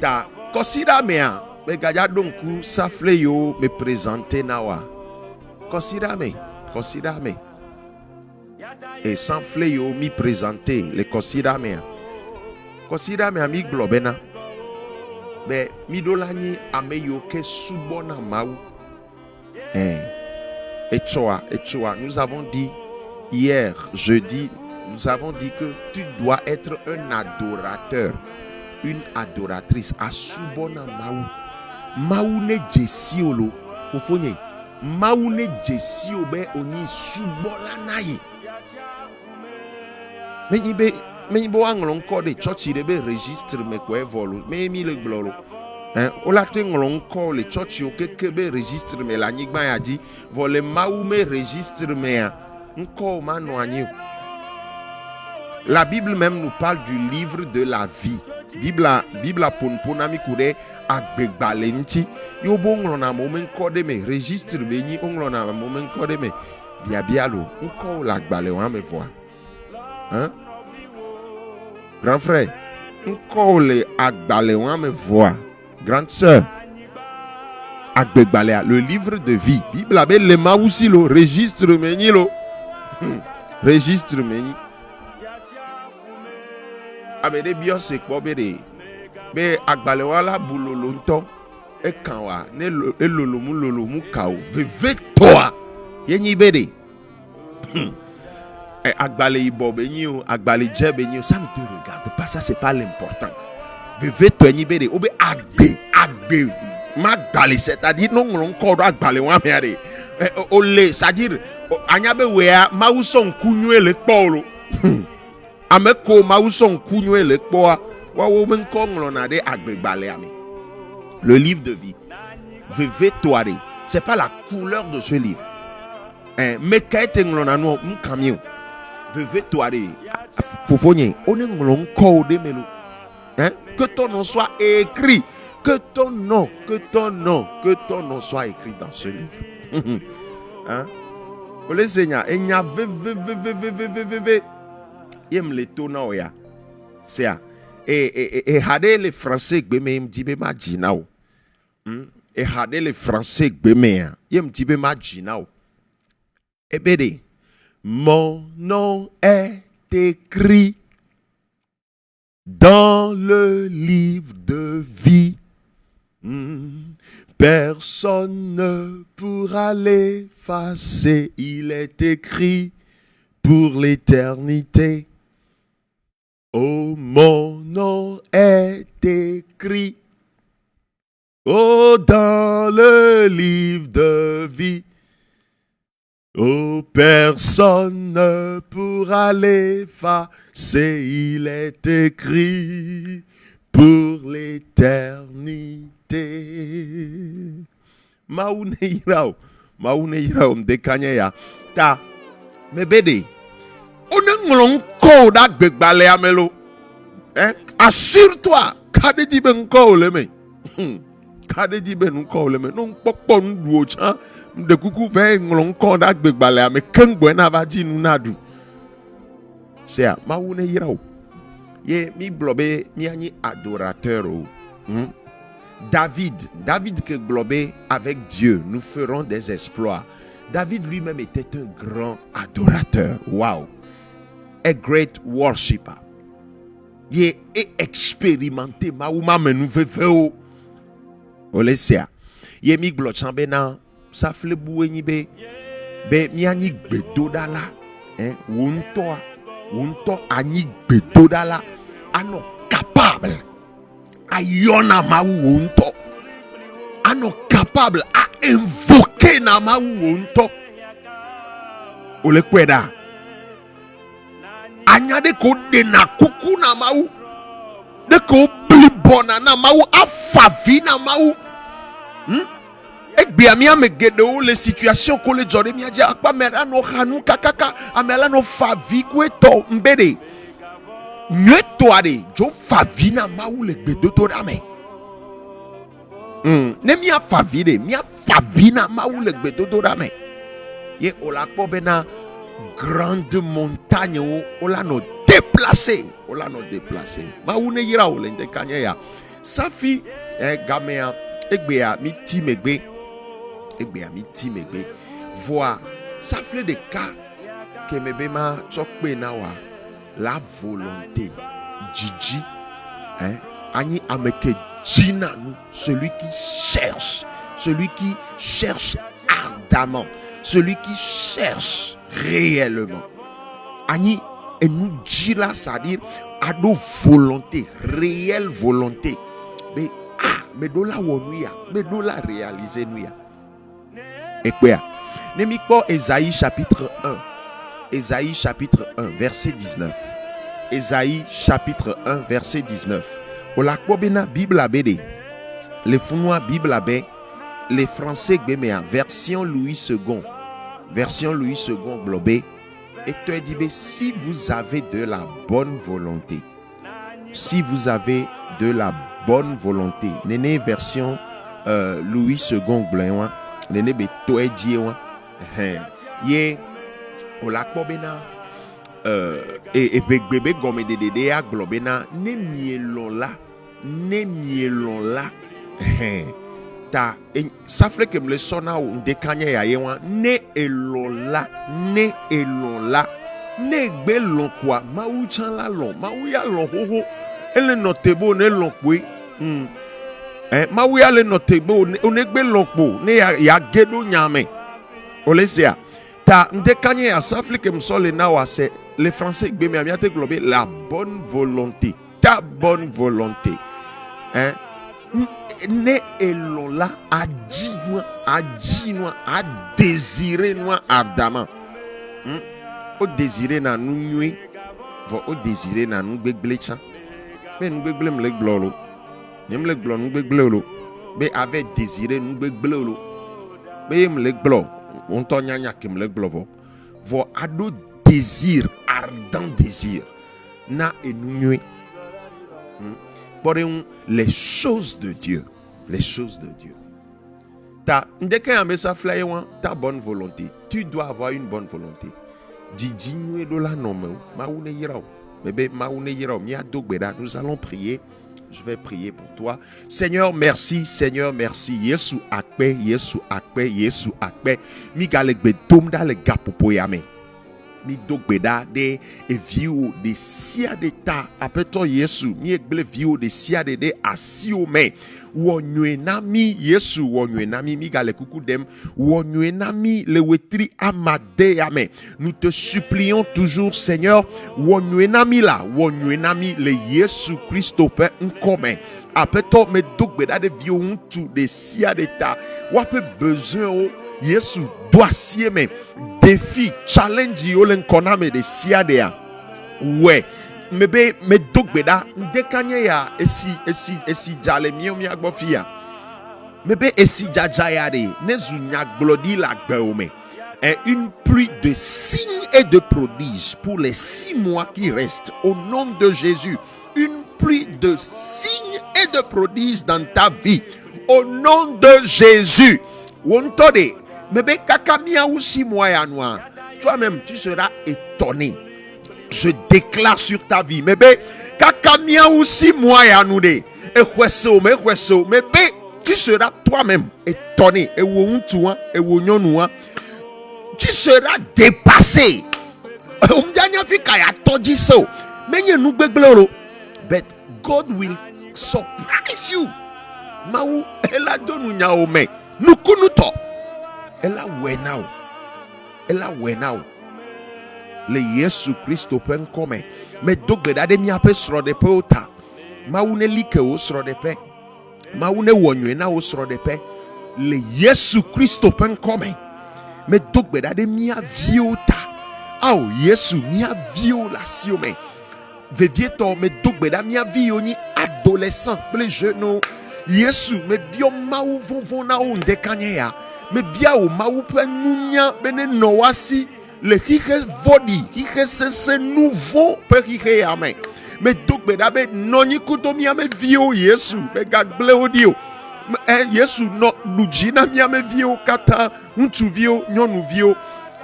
Ta kosida mea me gaya donku safle yo me présenter nawa. Kosida me. Et sans fléau mi présenter les considérés mi globena mais mi dolani ameyo ke subona mau et choa nous avons dit hier jeudi nous avons dit que tu dois être un adorateur, une adoratrice à subona mau ne jesiolo fofonye mau ne jesio be oni subola nayi. Mais bo anglon ko de church de be registre me ko evolu me mi le gloro o la te nglon ko le church o ke be registre me la nyigba ya di vole mau me registre me nko ma no anyi. La Bible même nous parle du livre de la vie. Bible ponponami kure agbegbale nti yo bo nglona moment ko de me registre be ni nglona moment ko de me bia lo nko la gbale wa me voix. Hein? Grand frère, encore les agbaléons me voient. Grande sœur, agbegbale le livre de vie. Bible appelle le maousi lo registre meni lo. Registre meni. Abede bios e kobere. Be agbalewa la bulolo nton e kanwa ne lolomu kao. Veve toi. Yenyi bede. Agbale ibobenyo, agbale jebenyo, ça ne te regarde pas, ça c'est pas l'important. Veve twenyi bede, obe agbe, magbale, c'est-à-dire non encore agbale wa meade. Ole, c'est-à-dire anyabe wea mauson kunwe le polo. Ameko mauson kunwe le poa, wa wo men konglo na de agbegbale ami. Le livre de vie. Veve toare, c'est pas la couleur de ce livre. Mais kaite nglona no mkamio. Veve toare fofonye one nglon ko de melo que ton nom soit écrit, que ton nom soit écrit dans ce livre. Hein? Ole Seigneur, enya veve yem le tona oya. C'est et hade le français gbeme yem dibe ma jinao. Et hade le français gbeme yem dibe ma jinao. Ebede mon nom est écrit dans le livre de vie. Personne ne pourra l'effacer. Il est écrit pour l'éternité. Oh, mon nom est écrit dans le livre de vie. Oh, personne ne pourra l'effacer, il est écrit pour l'éternité. Maoune irao mdekanye ya ta mebede. Onenglon ko da gbegbale amelo. Assure-toi, kade diben ko leme. Kade diben ko leme. Non pokpon duocha. De coucou fait nglon kon da gbegbale ame kengbo na ba di nu nadu. C'est maoune irao. Ye mi blobe mi ani adorateur o. David que globé avec Dieu, nous ferons des exploits. David lui-même était un grand adorateur. Wow. A great worshipper. Il est expérimenté. Maouma me nous fait Olesia. Ye mi glo chambe na sa flebu enyi be mi anyi gbedo dala. Wunto anyi gbedo dala. Ano capable. Ayona ma wunto. Ano capable a invoquer na ma wunto. Ole kweda. Anyade ko de na kuku na mau. De ko blibona na mau afavi na mau. Ekbi amia me gedo les situations ko le jore mi aja akpa mera no hanu kakaka amela no favi ko to mbede. Nyeto ade jo favi na mau le gbedo to dame. Ne mi afavi de mi afavi na mau le gbedo to dame. Ye olakpo bena grande montagne o la no déplacé ma une yira o lente kanya ya safi gamea egbea mi ti megbe voa safle de cas que mebe ma chokpe na wa la volonté Gigi ani ameke jina nous celui qui cherche ardemment, celui qui cherche réellement. Ani et nous dit là, c'est-à-dire à nos volontés, réelle volonté. Mais de là où nous y a, mais de là réaliser nous y a. Et quoi? Nemikpo Ésaïe chapitre 1. Ésaïe chapitre 1 verset 19. Ésaïe chapitre 1 verset 19. Olakpo bena Bible abede. Les Founois Bible abe. Les Français gbemea version Louis II. Version Louis II globé. Et tu as dit, si vous avez de la bonne volonté, si vous avez de la bonne volonté, néné version Louis II globé, néné be tu as dit, ye olakpo bena et bébé gomme de dédé globé na ne mielon la ta safle ke mle sona ou ndekanye ya yewa ne elonla ne gbe lon kwa ma ou chan la lon ma ou ya lon ho ele no tebo ne lon kwe ma ou ya le no tebo ne gbe lon po ne ya gedo nyame olesia ta ndekanye ya safle ke msole na wa se les français gbe mi amiate globé la bonne volonté, ta bonne volonté ne elonla a désirer noa ardemment o désirer na nou nuit vo o désirer na nou gbegle chan mais nou gbegle mle glolo mle glo nou gbegle be avec désirer nou gbegle lo be mle glo on to nyanya ke mle glo vo ado désir ardent désir na e nou nuit les choses de Dieu. Les choses de Dieu. Ta bonne volonté. Tu dois avoir une bonne volonté. Nous allons prier. Je vais prier pour toi. Seigneur, merci. Seigneur, merci. Yesu akpe. Mi galekbe tomda le gapopo yame. Mi dogbeda de viu de sia de ta apeto Yesu mi egle viu de sia de asiome wonwenami Yesu wonwenami mi gale kuku dem wonwenami le wetri amade yame. Nous te supplions toujours Seigneur wonwenami la wonwenami le Yesu Christo pe nkome apeto me dogbeda de viu untu de sia de ta wape besoin Yesu doit sieme défi challenge yo len koname de siadea ouais mebe me dogbeda ndekanye ya esi jale mi agbofia mebe esi jajaya de nezunya glodi la gbeome et une pluie de signes et de prodiges pour les 6 mois qui restent au nom de Jésus. Une pluie de signes et de prodiges dans ta vie au nom de Jésus. Wontode mebe kakamia ou 6 mois ya noir. Toi-même tu seras étonné. Je déclare sur ta vie mebe kakamia ou 6 mois ya nous de e mebe tu seras toi-même étonné et wontua et wonyonoa. Tu seras dépassé. But God will surprise you. Maou ela donu nyao me nukunuto ela wenao le Yesu Christo pen come me dogbe dade mi ape sro de pota ma une like o sro de pe ma une wonwe na o sro de pe le Yesu Christo pen come me dogbe dade mi aviota au Yesu mi violation me vedieto me dogbe da mi avioni adolescent ple jeune Yesu me bio mau vovo na o ndekanye ya me bia o mau pe nunya bene noasi le hige vodi hige se nouveau pe hige amen me dogbe da be noni kuto mi ame vio Yesu be gagble odio Yesu no dujina mi ame vio kata untu vio nyonu vio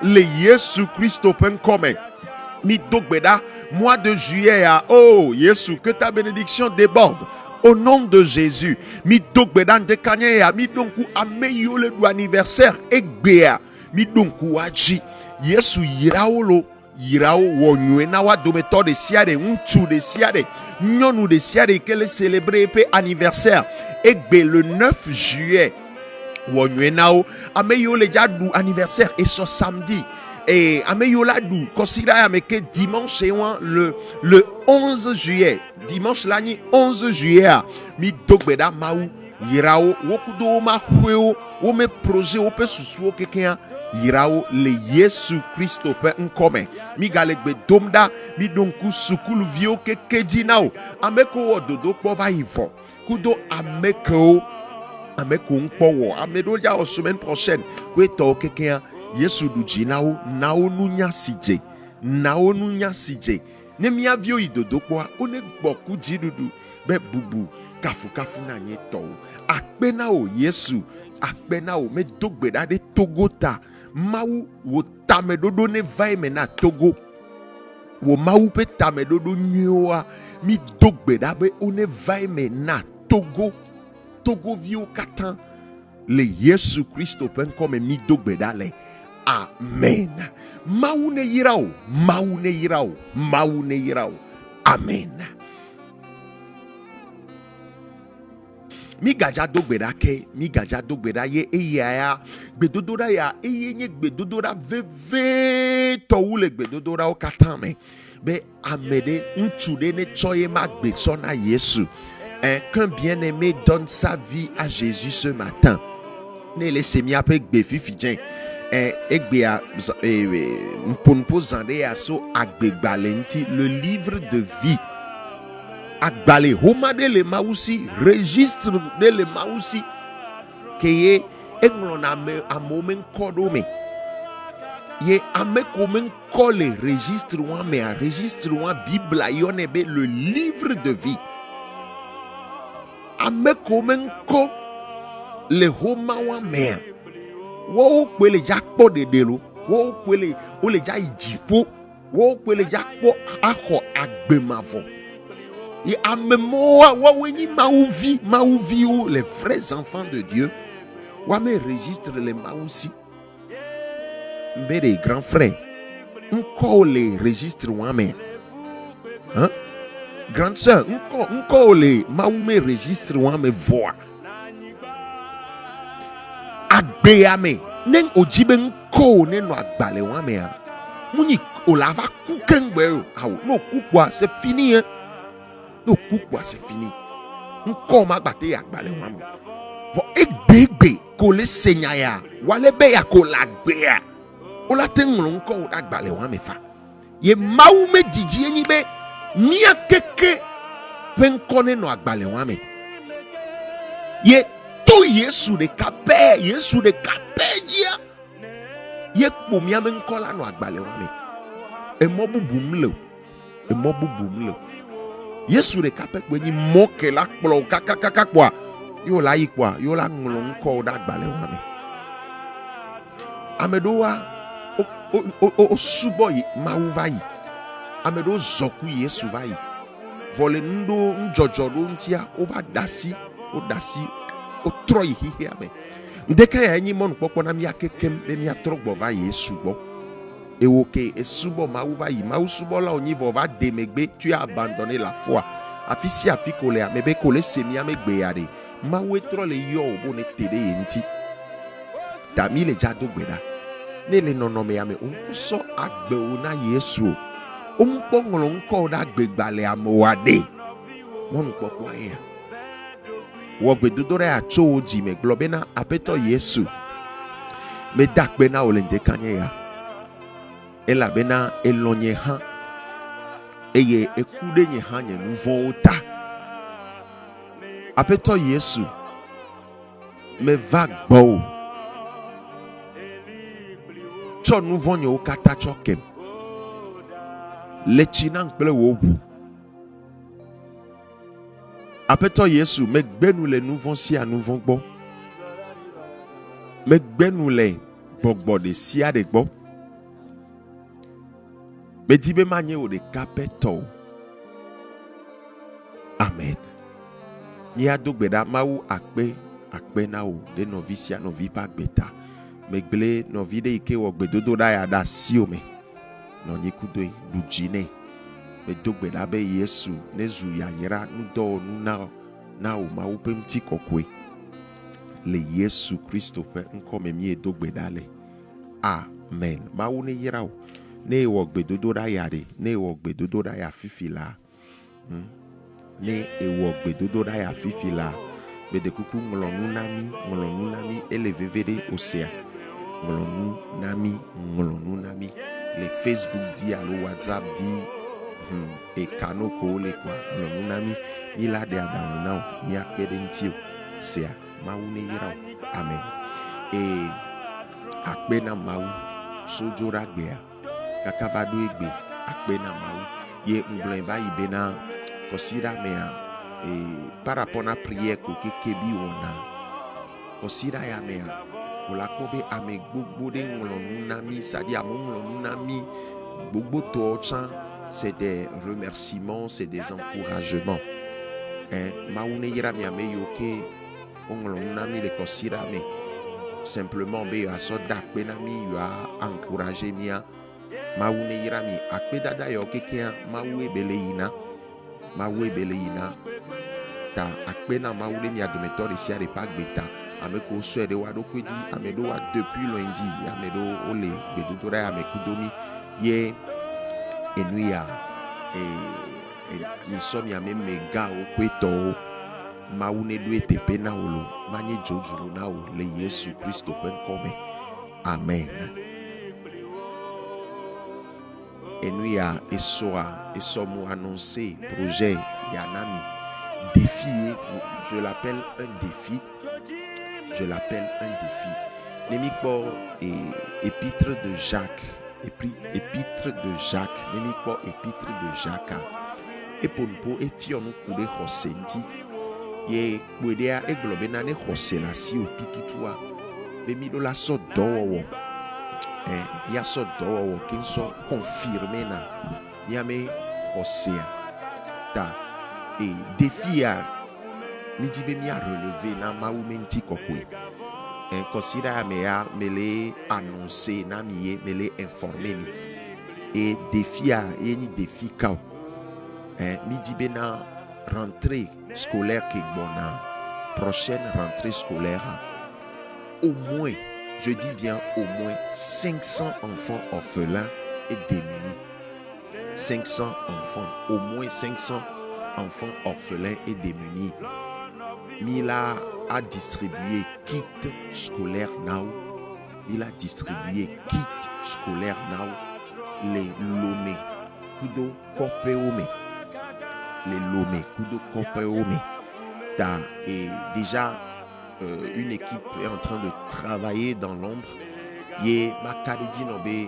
le Yesu Christo pen come mi dogbe da mois de juillet oh Yesu que ta bénédiction déborde au nom de Jésus mi dogbe da ndekanye ya mi donku ameyole du anniversaire egbea mi donku aji Yesu yiraolo yirao wonywe na wa dometo de siade untu de siade nyonu de siade qu'elle célébrer pe anniversaire egbe le 9 juillet wonywe nao ameyole jadu anniversaire et ce samedi et ameyola du considère ameke dimanche le 11 juillet dimanche l'année 11 juillet mi dogbeda mau yirao wokudo ma hweo wo me projet wo pe susuo kekea yirao le Yesu Christo pe nkome mi galegbe domda mi donku sukulu vio kekeji nao ameko ododo po va ivo kudo ameko nkpowo amedo ja semaine prochaine kweto kekea Yesu du jinao nao nunya sije ne mi avio idodo kwa one gboku jidudu be bubu kafu na nyeto akpena o Yesu akpena o me dogbe da de togota mau wo tamedodo ne vai me na Togo wo mau pe tamedodo nyoa mi dogbe da be one vai me na Togo vio katan le Yesu Christo pen comme mi dogbe da le amen maune yirao amen mi gaja dogbeda ye eya gbedodora ya eye nye gbedodora veve to wule gbedodora o katame be amede ntude ne choye ma gbeso na Yesu qu'un bien-aimé donne sa vie à Jésus ce matin ne laisse mi ape gbe fifidien egbea mponpo zande aso agbegbalenti le livre de vie agbale homa de le mausi registre de le mausi keye englona amomen kodome ye amekomen kole registre wa me a registre wa bible yonebe le livre de vie amekomen ko le homa wa me wo pele jakpo dedelo wo pele o le ja ijipo wo pele jakpo akọ agbemavo et à mémoire maouvi ou les vrais enfants de Dieu wa me registre les maousi mais les grands frères encore les registres wa me hein grande sœur encore les maoume registre wa me voix agbeame nen ojibe nko ne no agbale wa me a muni olava kukengbe awo no kukwa c'est fini hein no kukwa c'est fini nko ma gbate agbale wa me vo egbegbe ko le senya ya wale be ya ko lagbe ya ola tenlo nko agbale wa me fa ye maume jiji enyi be mia keke penkone no agbale wa me ye to Yesu de kapè dia ye kpomia me nkola no agbale wa me emobubumle Yesu de kapè kwenyi moke la kplo kakakaka kwa yo la yi kwa yo la nglo nko da agbale wa me amedoa o subo yi mauva yi amedo zoku Yesu va yi vole ndo njojodo ntia o va dasi o troi hihi ame ndeka ya enyi mon popo na mi akekem be mi atrogbo va Yesu bo ewoke esubo mauva yi mausubo la onivo va demegbe tu as abandonné la foi afisi afikole amebe kole semi amegbe yade mawu etrɔ le yɔ wo ne te ɖe ye ŋuti ta mi le dzado gbe ɖa ne le nɔnɔmea me wosɔ agbewo na Yesu womkpɔ ŋlɔ ŋkɔwo ɖe agbegbalẽa me woaɖe mɔnukpɔkpɔa ya wɔ gbedodo ɖe ya tso wo dzi me gblɔ bena Aƒetɔ Yesu meda kpe na wò le ŋdekanye ya elabena elɔ nye hã eye eku ɖe nye hã nye nu vɔ̃wo ta. Aƒetɔ Yesu meva gbɔwò tsɔ nu vɔ̃ nyewo katã tsɔ kem le tsi nam kple wò ʋu. Aƒetɔ Yesu megbe nu le nu vɔ̃ sia nu vɔ̃ gbɔ, megbe nu le gbɔgbɔ ɖe sia ɖe gbɔ. Medi be manye wò ɖeka pɛ tɔ o. Amen. Míado gbe ɖa Mawu akpe na wò ɖe nɔvi sia nɔvi ƒe agbe ta. Megble nɔvi ɖe yi ke wɔ gbedodo ɖa ya ɖe asiwo me. Nɔnyi kudoe ɖu dzi nɛ. Medo gbe ɖa be Yesu nezu yayra nudɔwɔnu na wò Mawu ƒe ŋutikɔkɔe. Le Yesu Kristo ƒe ŋkɔ me miedo gbe ɖa le. Amen. Mawu ne yra wò. Ne ewɔ gbedodo ɖa ya ɖe, ne ewɔ gbedodo ɖa ya fifi la. Ne ewɔ gbedodo ɖa ya fifi la. Bede kuku ŋlɔ nu na mi ele veve ɖe osea. Ŋlɔ nu na mi le Facebook di alo WhatsApp di ekanoko le kwa ŋlɔ nu na mi la ɖe aɖaŋu na wo miakpe ɖe ŋuti o sea Mawu ne yra wo. Amen. Akpe na Mawu sodzo ɖa gbea kaka va ɖo egbe akpe na Mawu ye ŋgblɔe va yi bena kɔsiɖa mea par rapport na prière ko keke bi wɔna kɔsiɖa ya mea wòla kpɔ be ame gbogbo ɖe ŋlɔ nu na mi c'est-à-dire amewo ŋlɔ nu na mi gbogbo tɔwo tsã c'est des remerciements, c'est des encouragements. Mawu ne yra mi ame yiwo ke woŋlɔ nu na mi le kɔsiɖa me simplement be yewoasɔ da akpe na mi yewoa encourager mia. Mawu ne yra mi akpedada yawo kekea Mawu ebe le yina ta akpe na Mawu ɖe mia dometɔ ɖe sia ɖe ƒe agbe ta ame ko sɔe ɖe woa ɖokui dzi ame ɖewo wa depuis lundi ame ɖewo wole gbedodo ɖa ame kudomi ye enu ya misɔ mi ame megawo kpe tɔwo Mawu ne ɖo eteƒe na wo lo manye dzodzro na wo le Yesu Kristo ƒe ŋkɔ me. Amen. Enu ya esɔ mu annoncer projet yanami défi, je l'appelle un défi. Nemikpo épître de Jacques, épître de Jacques. Eponpo efionu kude xɔsenti ye kpoedea egblɔ bena ne xɔse la si o tututua be mi ɖo la sɔ dɔwɔwɔ miasɔ dɔwɔwɔ ke nsɔ confirme na miame xɔsea ta défi ya midi be mia relever na Mawu me ŋuti kɔkɔe kɔsiɖa me ya mele annoncer na mi ye mele informer mi et défi ya ye ni défi kao midi be na rentrée scolaire ke gbɔna prochaine rentrée scolaire au moins, je dis bien au moins 500 enfants orphelins et démunis. 500 enfants, au moins 500 enfants orphelins et démunis. Mila a distribué kit scolaire now. Les Lomé, Kudo Kopeome. Et déjà, une équipe est en train de travailler dans l'ombre.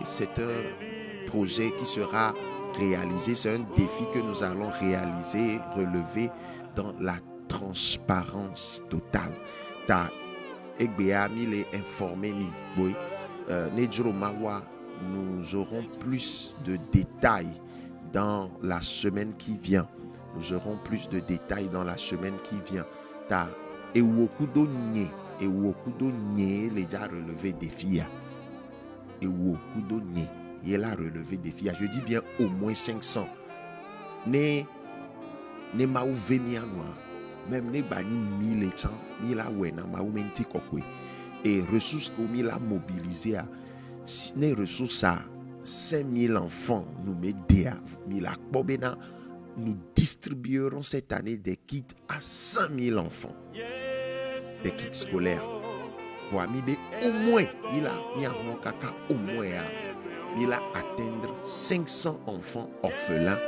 C'est un projet qui sera réalisé, c'est un défi que nous allons réaliser, relever dans la transparence totale. Nous aurons plus de détails dans la semaine qui vient. Ewokudo nye les a relevé défi. Ewokudo nye il a relevé défi. Je dis bien au moins 500. Ne ma ouvre mia noa même ne bani 1000 gens, 1000 wena maumenti kokwe. Et ressources comme il a mobilisé à les ressources à 5000 enfants nous mettons nous distribuerons cette année des kits à 5000 enfants, des kits scolaires. Voilà, au moins au moins atteindre 500 enfants orphelins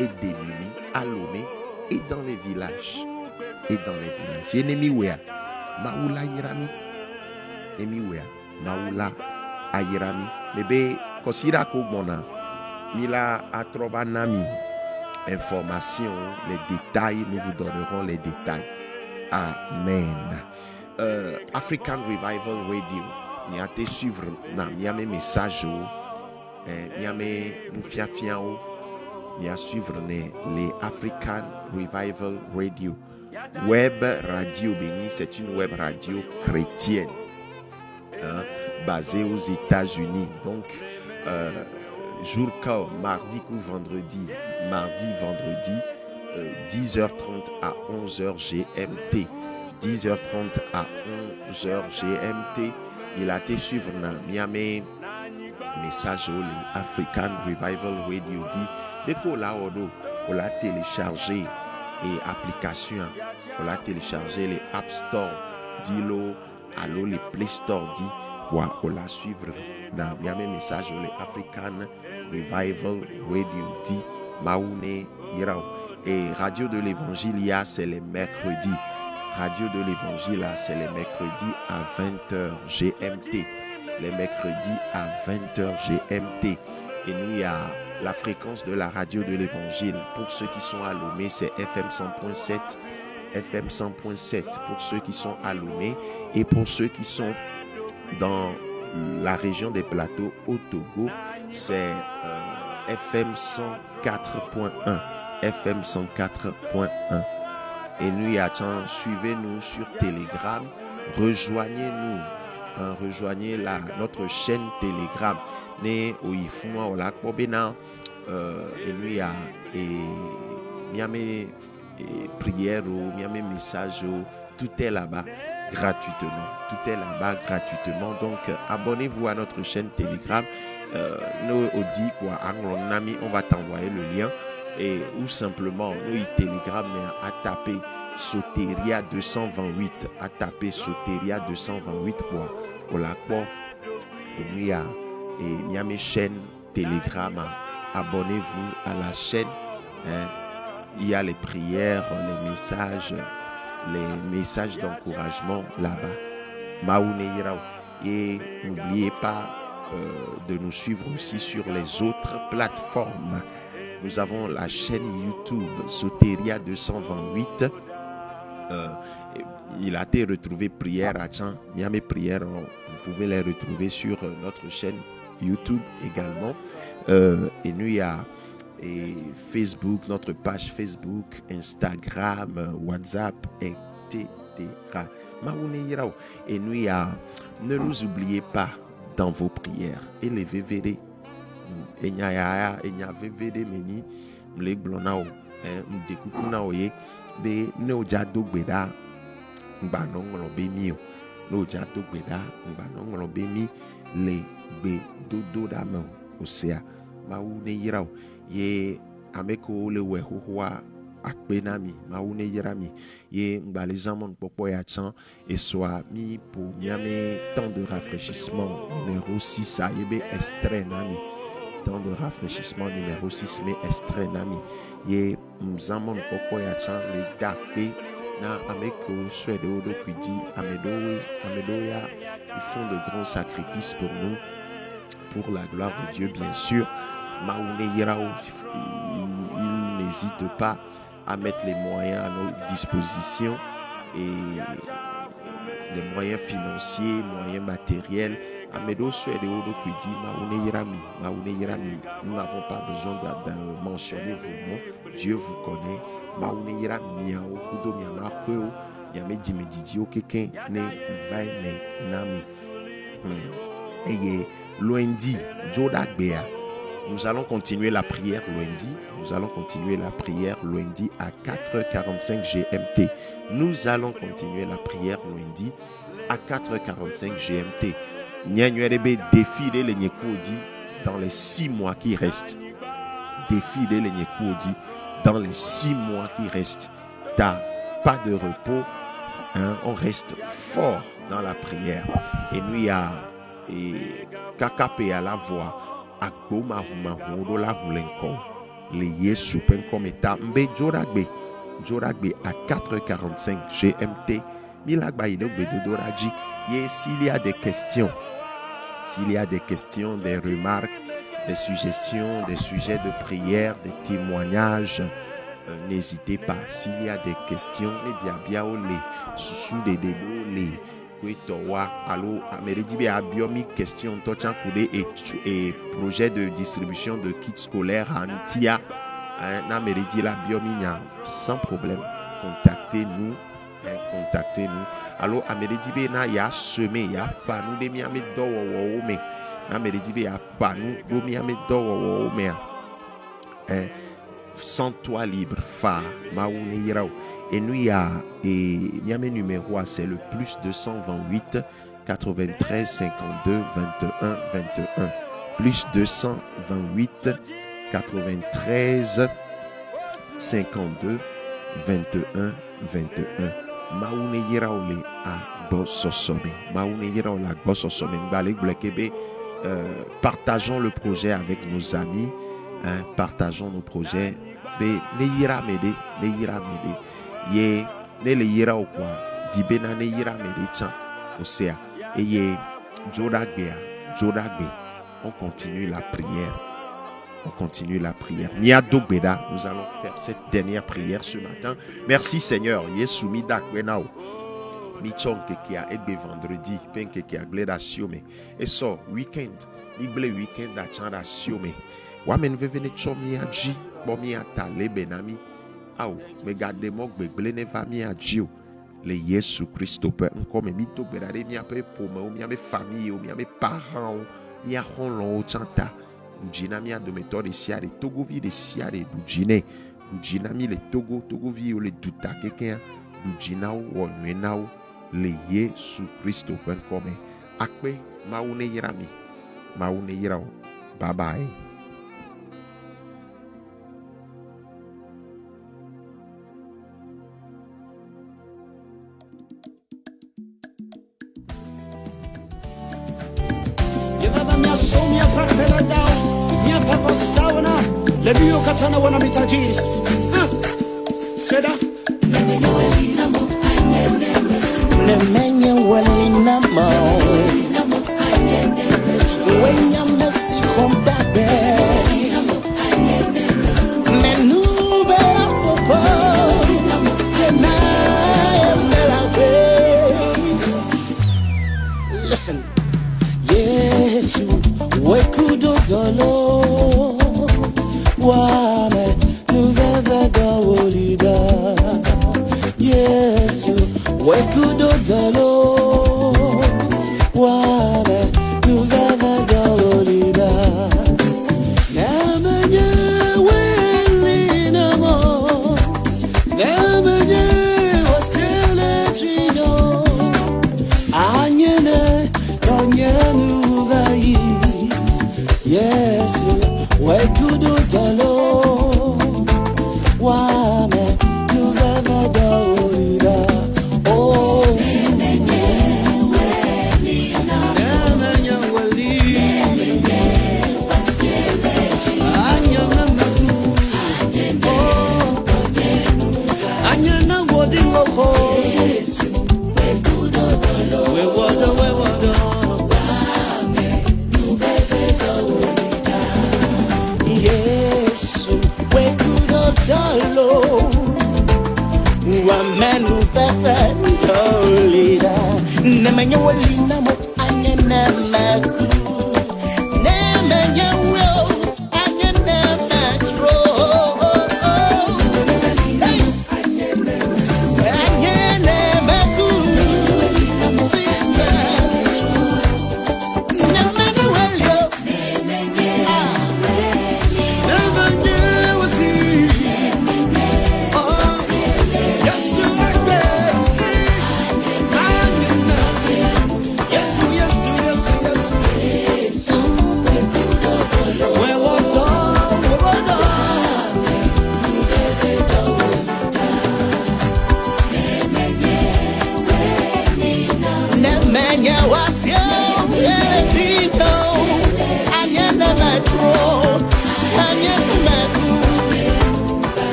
et démunis à Lomé et dans les villages. Ennemi wea maula yirami emi wea maula ayirami bébé kosira ko bona mila atroba nami information les détails, nous vous donnerons les détails. Amen. African Revival Radio ni a te suivre na mi a mes messages ni a mes mfiafia ni a suivre les African Revival Radio. Web Radio Béni, c'est une web radio chrétienne basée aux États-Unis. Donc, jour comme mardi ou vendredi, 10h30 à 11h GMT. 10h30 à 11h GMT. Il a été suivre dans Miami message au African Revival Radio dit dès qu'on l'a téléchargé et application on l'a téléchargé les App Store dit-le allo les Play Store dit on l'a suivre dans Miami message au African Revival Radio dit Maoune Irao et Radio de l'Évangile c'est les mercredis. Radio de l'Évangile, c'est les mercredis à 20h GMT. Les mercredis à 20h GMT. Et nous, il y a la fréquence de la radio de l'Évangile. Pour ceux qui sont à Lomé, c'est FM 100.7. FM 100.7 pour ceux qui sont à Lomé. Et pour ceux qui sont dans la région des plateaux au Togo, c'est FM 104.1. FM 104.1. Et nous, suivez-nous sur Telegram, rejoignez-nous, rejoignez notre chaîne Telegram. Et nous, il y a mes prières, il y a mes messages, tout est là-bas gratuitement. Tout est là-bas gratuitement. Donc, abonnez-vous à notre chaîne Telegram. Nous, on va t'envoyer le lien. Et ou simplement nous Telegram à taper Soteria 228 à taper Soteria 228 pour la quoi et nous il y a mes chaînes Telegram. Abonnez-vous à la chaîne il y a les prières, les messages d'encouragement là-bas. Maoune et n'oubliez pas de nous suivre aussi sur les autres plateformes. Nous avons la chaîne YouTube Soteria 228. Il a été retrouvé prière à Tchan. Il y a mes prières, vous pouvez les retrouver sur notre chaîne YouTube également. Et nous, il y a Facebook, notre page Facebook, Instagram, WhatsApp, etc. Et nous, il y a, ne nous oubliez pas dans vos prières. Élevez-vous. Enya vvd meni mle glona o mdekuku na oye be ne oja dogbeda ngba no ngolo be mi o ne oja dogbeda ngba no ngolo be mi le gbe dodo da me osea mawu ne yira o ye ameko le we hohoa akpena mi mawu ne yira mi ye ngba les amon popo ya chan et soit mi pour miame temps de rafraîchissement numéro 6 a yebe extrait nami temps de rafraîchissement numéro 6 mais extrait nami ye mzamon poko ya chan le dakpe na ameko swede odo kwidi amedo ya ils font de grands sacrifices pour nous pour la gloire de Dieu bien sûr. Maoune Yirao il n'hésite pas à mettre les moyens à notre disposition et les moyens financiers, moyens matériels. Amedo Swede Odo Kwidi, Maoune Yirami. Nous n'avons pas besoin de mentionner vos noms. Dieu vous connaît. Maoune Yirami, Okudo Miama Kweo, Yame Dimedidio, quelqu'un ne va ne nami. Et Lundi, Joda Bea, Nous allons continuer la prière lundi. Nous allons continuer la prière lundi à 4h45 GMT. Nous allons continuer la prière lundi à 4h45 GMT. Nyanywerebe défiler les Nyekodi dans les 6 mois qui restent. Défiler les Nyekodi dans les 6 mois qui restent. T'as pas de repos. Hein, on reste fort dans la prière. Et nous, il y a Kakapé à la voix. Akboma humahudo la hulenko. Les Yesu penkom eta mbe joragbe à 4h45 GMT. Milagba idogbe dodoraji. S'il y a des questions, des remarques, des suggestions, des sujets de prière, des témoignages, n'hésitez pas. S'il y a des questions, bien les sous des dédos les allo Amérédibe a biomi question et projet de distribution de kits scolaires à Antia Amérédi la biominia sans problème. Contactez-nous. Allo Amérédibe na ya semé ya fanou de miame do wo me Amérédibe ya fanou do miame do wo me sans toi libre fa maoune yirao. Et nous, il y a un numéro, c'est le plus 228 93 52 21 21. Plus 228 93 52 21 21. Maoune yiraole a Bossosome. Maoune yiraole a Bossosome. Partageons le projet avec nos amis. Partageons nos projets. Ne yira mede. Ye ne le yira ou quoi dibena ne yira merechan osea et ye jodagbe on continue la prière Mia dogbeda. Nous allons faire cette dernière prière ce matin. Merci Seigneur Yesu mi dakwenao mi chonke kia egbe vendredi penke kia gleda siome et so weekend igle weekend a chanda siome wa men vevene chomi aji bomi atale benami. Aou, mais gardez-moi que ne va mi adjio. Le Yesu Christo peut encore me mito berare mi ape pour moi, mi ame famille, mi ame parents, mi a ronlon au chanta. Bujina mi a de méthode siare Togo vi de siare bujine. Bujina mi le Togo vi o le duta quelqu'un. Bujina ou nuena ou le Yesu Christo peut encore me. Akwe maune yirami. Maune yirao. Bye bye. Somia parpela down, mia papa sauna, le bio katana wana mita Jesus. Seda. Nemenya walinamo. Wenya mesi kombabe. Menube afopo. Listen. Yesu wekudo dolo wame nuveve dawolida. Yesu wekudo dolo wame nuveve dawolida. Namenye welinamo namenye wasele chino anyene tonyenu vai. Yesu wekudo dolo wame nuveve dawolida. Oh Wamenu fefe dolida. Nemenya walina mo anye nemaku. Nemenya wo anye nematro. Anye nemaku. Jesus. Nemenya walio.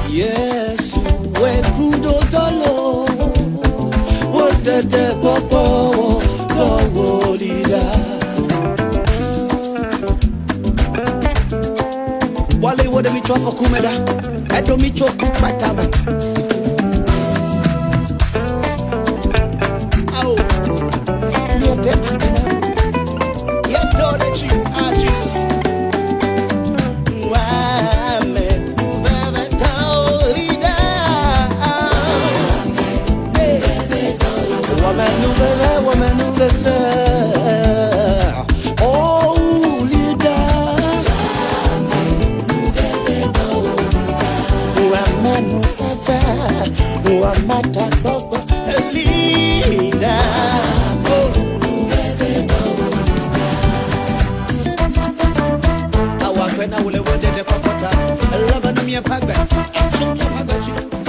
Yes, we kudo dolo. What the go dida. Wale wode mi chwa kumeda. Edo mi chwa kupatama. Au. Yete akina. Yeto de chi. Ah, Jesus. Oh, leader. Awakwena ule wode de kokota. Laba na mi apagbe. Achum ya pagbe chi.